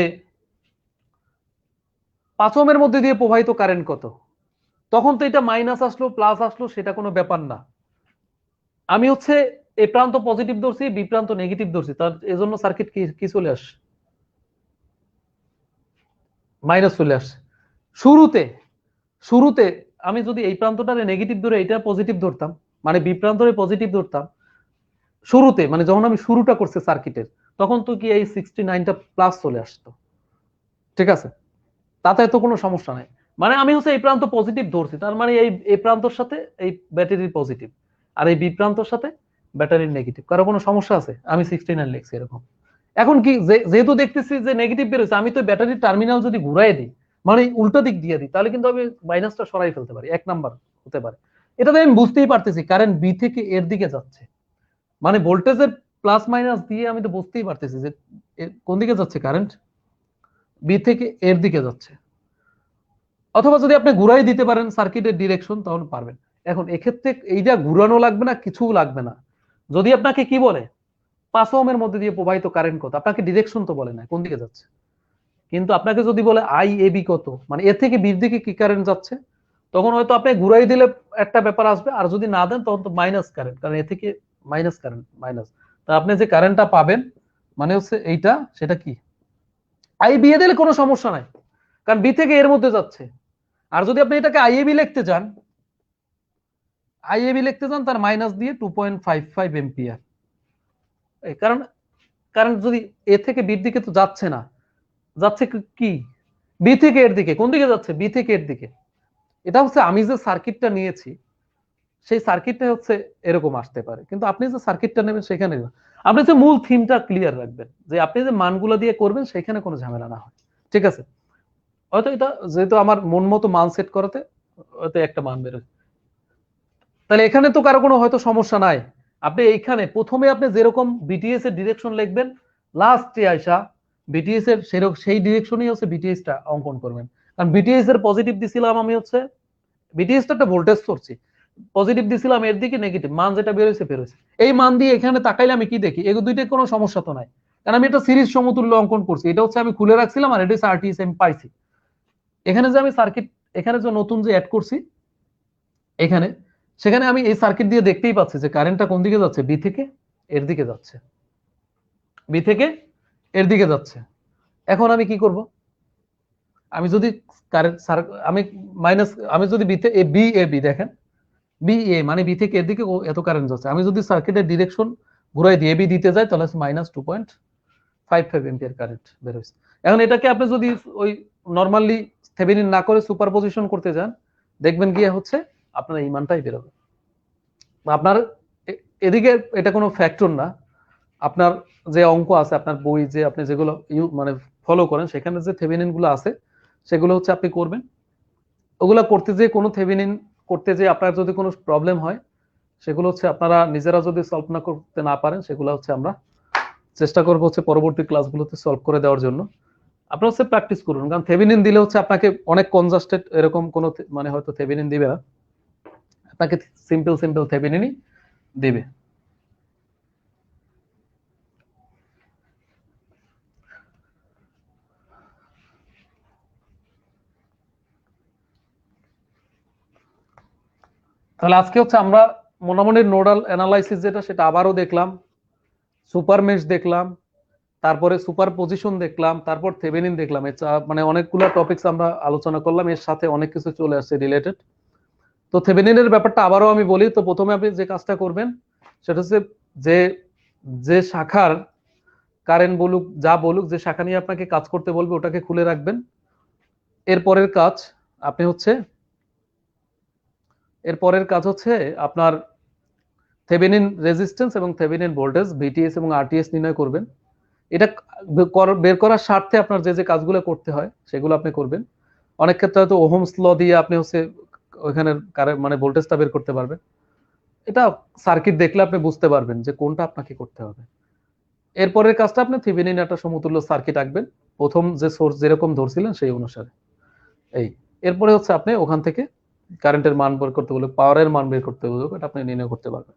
5 ওহমের মধ্যে দিয়ে প্রবাহিত কারেন্ট কত, তখন তো এটা মাইনাস আসলো প্লাস আসলো সেটা কোনো ব্যাপার না, আমি হচ্ছে এ প্রান্ত পজিটিভ ধরছি, বি প্রান্ত নেগেটিভ ধরছি, তার এজন্য সার্কিট কি চলে আসে, মাইনাস চলে আসছে। শুরুতে শুরুতে আমি যদি এই প্রান্তটারে নেগেটিভ ধরে এটা পজিটিভ ধরতাম, মানে বি প্রান্তরে পজিটিভ ধরতাম শুরুতে, মানে যখন আমি শুরুটা করছি সার্কিটের, তখন তো কি এই 69টা প্লাস চলে আসতো। ঠিক আছে, তাতে তো কোনো সমস্যা নাই, মানে আমি হচ্ছে এই প্রান্ত পজিটিভ ধরছি, তার মানে এই প্রান্তর সাথে এই ব্যাটারির পজিটিভ, আর এই বি প্রান্তর সাথে ব্যাটারির নেগেটিভ, কারো কোনো সমস্যা আছে, আমি 69 লিখছি এরকম। এখন কি যেহেতু দেখতেছি যে নেগেটিভ বেরোচ্ছে, আমি তো ব্যাটারির টার্মিনাল যদি ঘুরাই দিই, মানে উল্টো দিক দিয়ে দিই, তাহলে কিন্তু আমি মাইনাসটা সরাই ফেলতে পারি, 1 নাম্বার হতে পারে। এটাতে আমি বুঝতেই পারতেছি কারেন্ট বি থেকে এর দিকে যাচ্ছে, মানে ভোল্টেজের প্লাস মাইনাস দিয়ে আমি তো বুঝতেই পারতেছি যে কোন দিকে যাচ্ছে কারেন্ট, বি থেকে এর দিকে যাচ্ছে। অথবা যদি আপনি ঘুরাই দিতে পারেন সার্কিটের ডিরেকশন তাহলে পারবেন। এখন এক্ষেত্রে এইটা ঘুরানো লাগবে না, কিছু লাগবে না, যদি আপনাকে কি বলে 5 ওহমের মধ্যে দিয়ে প্রবাহিত কারেন্ট কত, আপনাকে ডিরেকশন তো বলে না কোন দিকে যাচ্ছে, কিন্তু আপনাকে যদি বলে আই এ বি কত, মানে এর থেকে বির দিকে কি কারেন্ট যাচ্ছে, তখন হয়তো আপনি ঘুরাই দিলে একটা ব্যাপার আসবে, আর যদি না দেন তখন তো মাইনাস কারেন্ট, কারণ এ থেকে মাইনাস কারেন্ট মাইনাস, তা আপনি যে কারেন্টটা পাবেন মানে হচ্ছে এইটা, সেটা কি আই বি এ দিলে কোনো সমস্যা নাই, কারণ বি থেকে এর মধ্যে যাচ্ছে। আর যদি আপনি এটাকে আইএবি লিখতে চান, আইএবি লিখতে চান তার মাইনাস দিয়ে 2.55 এম্পিয়ার, কারণ কারণ যদি এ থেকে বির দিকে তো যাচ্ছে না, যাচ্ছে কি বি থেকে এর দিকে, কোন দিকে যাচ্ছে বি থেকে এর দিকে। এটা হচ্ছে আমি যে সার্কিটটা নিয়েছি সেই সার্কিটটা হচ্ছে এরকম আসতে পারে, কিন্তু আপনি যে সার্কিটটা নেবেন সেখানে আপনি যে মূল থিমটা ক্লিয়ার রাখবেন, যে আপনি যে মানগুলো দিয়ে করবেন সেখানে কোনো ঝামেলা না হয়। ঠিক আছে, হয়তো এটা যেহেতু আমার মন মতো মান সেট করাতে হয়তো একটা মান বেরোয়, তাহলে এখানে তো কারো কোনো হয়তো সমস্যা নাই। আপনি এইখানে প্রথমে আপনি যেরকম বিটিএস এর ডিরেকশন লিখবেন, লাস্টে আইসা বিটিএস এর সেই ডিরেকশনই হচ্ছে বিটিএস টা অঙ্কন করবেন, কারণ বিটিএস এর পজিটিভ দিছিলাম আমি হচ্ছে, বিটিএস টা একটা ভোল্টেজ সোর্সই, পজিটিভ দিছিলাম এর দিকে, নেগেটিভ মান যেটা বেরোইছে বেরোইছে, এই মান দিয়ে এখানে তাকাইলে আমি কি দেখি, এগুলো দুইটার কোনো সমস্যা তো নাই, কারণ আমি একটা সিরিজ সমতুল্য অঙ্কন করছি, এটা হচ্ছে আমি খুলে রাখছিলাম আর এটা হচ্ছে আরটিএস আমি পাইছি। এখানে যে আমি সার্কিট, এখানে যে নতুন যে অ্যাড করছি এখানে, সেখানে আমি এই সার্কিট দিয়ে দেখতেই পাচ্ছি যে কারেন্টটা কোন দিকে যাচ্ছে, বি থেকে এর দিকে যাচ্ছে, বি থেকে এর দিকে যাচ্ছে। এখন আমি কি করব, আমি যদি কারেন্ট আমি মাইনাস, আমি যদি বি এ বি দেখেন, বি এ মানে বি থেকে এর দিকে এত কারেন্ট যাচ্ছে, আমি যদি সার্কিটের ডিরেকশন ঘুরাই দিয়ে বি দিতে যাই তাহলে -2.55 এম্পিয়ার কারেন্ট বের হয়েছে। এখন এটাকে আপনি যদি ওই নর্মালি থেভেনিন না করে সুপারপজিশন করতে যান, দেখবেন গিয়ে হচ্ছে আপনার ইমানটাই বেরোবে। আপনার এদিকে এটা কোনো ফ্যাক্টর না, আপনার যে অঙ্ক আছে, আপনার বই যে আপনি যেগুলো মানে ফলো করেন, সেখানে যে থেভেনিন গুলো আছে সেগুলো হচ্ছে আপনি করবেন। ওগুলা করতে যেয়ে কোনো থেভেনিন করতে যেয়ে আপনার যদি কোনো প্রবলেম হয়, সেগুলো হচ্ছে আপনারা নিজেরা যদি সলভ না করতে না পারেন, সেগুলো হচ্ছে আমরা চেষ্টা করবো হচ্ছে পরবর্তী ক্লাসগুলোতে সলভ করে দেওয়ার জন্য। আপনারা হচ্ছে প্র্যাকটিস করুন, কারণ থেভেনিন দিলে হচ্ছে আপনাকে অনেক কনজাস্টেড এরকম কোনো মানে হয়তো থেভেনিন দিবে না, আপনাকে সিম্পল সিম্পল থেভেনিনই দিবে। তাহলে আজকে হচ্ছে আমরা মোটামুটি নোডাল অ্যানালাইসিস যেটা, সেটা আবারও দেখলাম, সুপার মেশ দেখলাম, তারপরে সুপার পজিশন দেখলাম, তারপর থেভেনিন দেখলাম। মানে অনেকগুলো টপিকস আমরা আলোচনা করলাম, এর সাথে অনেক কিছু চলে আসছে রিলেটেড। তো থেভেনিনের ব্যাপারটা আবারও আমি বলি। তো প্রথমে আপনি যে কাজটা করবেন সেটা হচ্ছে যে যে শাখার কারেন্ট বলুক, যা বলুক, যে শাখা নিয়ে আপনাকে কাজ করতে বলবে ওটাকে খুলে রাখবেন। এরপরের কাজ আপনি হচ্ছে আপনার থেভেনিন রেজিস্ট্যান্স এবং থেভেনিন ভোল্টেজ, ভিটিএস এবং আরটিএস নির্ণয় করবেন। এটা বের করার স্বার্থে আপনার যে যে কাজগুলো করতে হয় সেগুলো আপনি করবেন। অনেক ক্ষেত্রে হয়তো ওহমস ল দিয়ে আপনি হচ্ছে ওইখানে মানে ভোল্টেজটা বের করতে পারবেন। এটা সার্কিট দেখলে আপনি বুঝতে পারবেন যে কোনটা আপনাকে করতে হবে। এরপরের কাজটা আপনি থেভেনিন একটা সমতুল্য সার্কিট আঁকবেন, প্রথম যে সোর্স যেরকম ধরছিলেন সেই অনুসারে। এই এরপরে হচ্ছে আপনি ওখান থেকে কারেন্টের মান বের করতে বলবে, পাওয়ারের মান বের করতে বলবে, এটা আপনি নির্ণয় করতে পারবেন।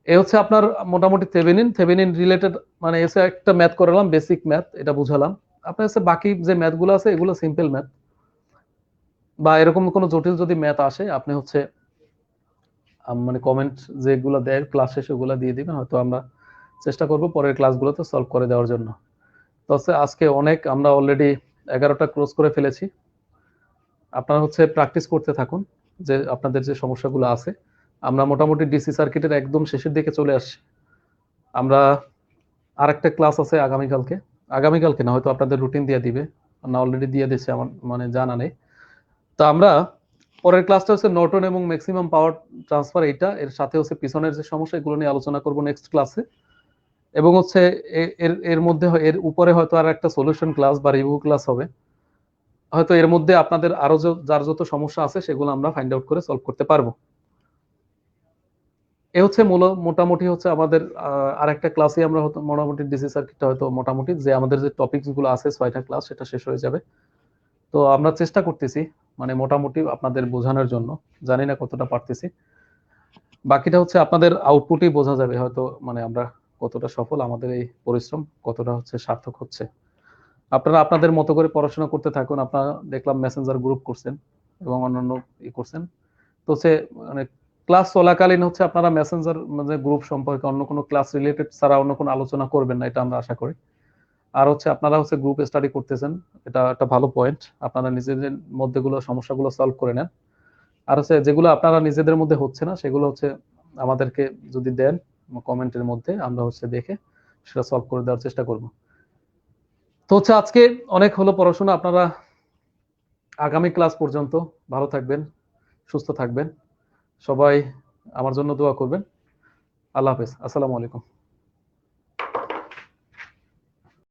এই হচ্ছে আপনার মোটামুটি থেভেনিন রিলেটেড, মানে এসে একটা ম্যাথ করালাম, বেসিক ম্যাথ, এটা বুঝালাম। আপনার কাছে বাকি যে ম্যাথ গুলো আছে এগুলো সিম্পল ম্যাথ, বা এরকম কোনো জটিল যদি ম্যাথ আসে আপনি হচ্ছে মানে কমেন্ট যেগুলো দেয় ক্লাস শেষে ওগুলো দিয়ে দিবেন, হয়তো আমরা চেষ্টা করব পরের ক্লাসগুলোতে সলভ করে দেওয়ার জন্য। তো হচ্ছে আজকে অনেক, আমরা অলরেডি 11টা ক্লোজ করে ফেলেছি। আপনারা হচ্ছে প্র্যাকটিস করতে থাকুন যে আপনাদের যে সমস্যাগুলো আছে। আমরা মোটামুটি ডিসি সার্কিটের একদম শেষের দিকে চলে আসছি। আমরা আরেকটা ক্লাস আছে আগামীকালকে না, হয়তো আপনাদের রুটিন দিয়ে দিবে, না অলরেডি দিয়ে দিচ্ছে, আমার মানে জানা নেই। তো আমরা পরের ক্লাসটা হচ্ছে নর্টন এবং ম্যাক্সিমাম পাওয়ার ট্রান্সফার, এইটা এর সাথে হচ্ছে পিছনের যে সমস্যা এগুলো নিয়ে আলোচনা করব নেক্সট ক্লাসে। এবং হচ্ছে এর এর মধ্যে এর উপরে হয়তো আর একটা সলিউশন ক্লাস বা রিভিউ ক্লাস হবে, হয়তো এর মধ্যে আপনাদের আরো যার যত সমস্যা আছে সেগুলো আমরা ফাইন্ড আউট করে সলভ করতে পারবো। এ হচ্ছে মোটামুটি হচ্ছে আমাদের আর একটা ক্লাসে আমরা হয়তো মোটামুটি ডিসি সার্কিটটা হয়তো মোটামুটি যে আমাদের যে টপিকস গুলো আছে 6টা ক্লাস সেটা শেষ হয়ে যাবে। তো আমরা চেষ্টা করতেছি মানে মোটামুটি আপনাদের বোঝানোর জন্য, জানি না কতটা পারতেছি। বাকিটা হচ্ছে আপনাদের আউটপুটই বোঝা যাবে হয়তো, মানে আমরা কতটা সফল, আমাদের এই পরিশ্রম কতটা হচ্ছে সার্থক হচ্ছে। আপনারা আপনাদের মতো করে পড়াশোনা করতে থাকুন। আপনারা দেখলাম মেসেঞ্জার গ্রুপ করছেন এবং অন্যান্য করছেন। তো হচ্ছে মানে ক্লাস চলাকালীন হচ্ছে আপনারা মেসেঞ্জার মানে গ্রুপ সম্পর্কে অন্য কোনো ক্লাস রিলেটেড ছাড়া অন্য কোনো আলোচনা করবেন না, এটা আমরা আশা করি। আর হচ্ছে আপনারা হচ্ছে গ্রুপ স্টাডি করতেছেন, এটা একটা ভালো পয়েন্ট। আপনারা নিজেদের মধ্যে গুলো সমস্যাগুলো সলভ করে নেন। আর হচ্ছে যেগুলো আপনারা নিজেদের মধ্যে হচ্ছে না সেগুলো হচ্ছে আমাদেরকে যদি দেন কমেন্টের মধ্যে, আমরা হচ্ছে দেখে সেটা সলভ করে দেওয়ার চেষ্টা করব। তো হচ্ছে আজকে অনেক হলো পড়াশোনা। আপনারা আগামী ক্লাস পর্যন্ত ভালো থাকবেন, সুস্থ থাকবেন। সবাই আমার জন্য দোয়া করবেন। আল্লাহ হাফেজ, আসসালামু আলাইকুম।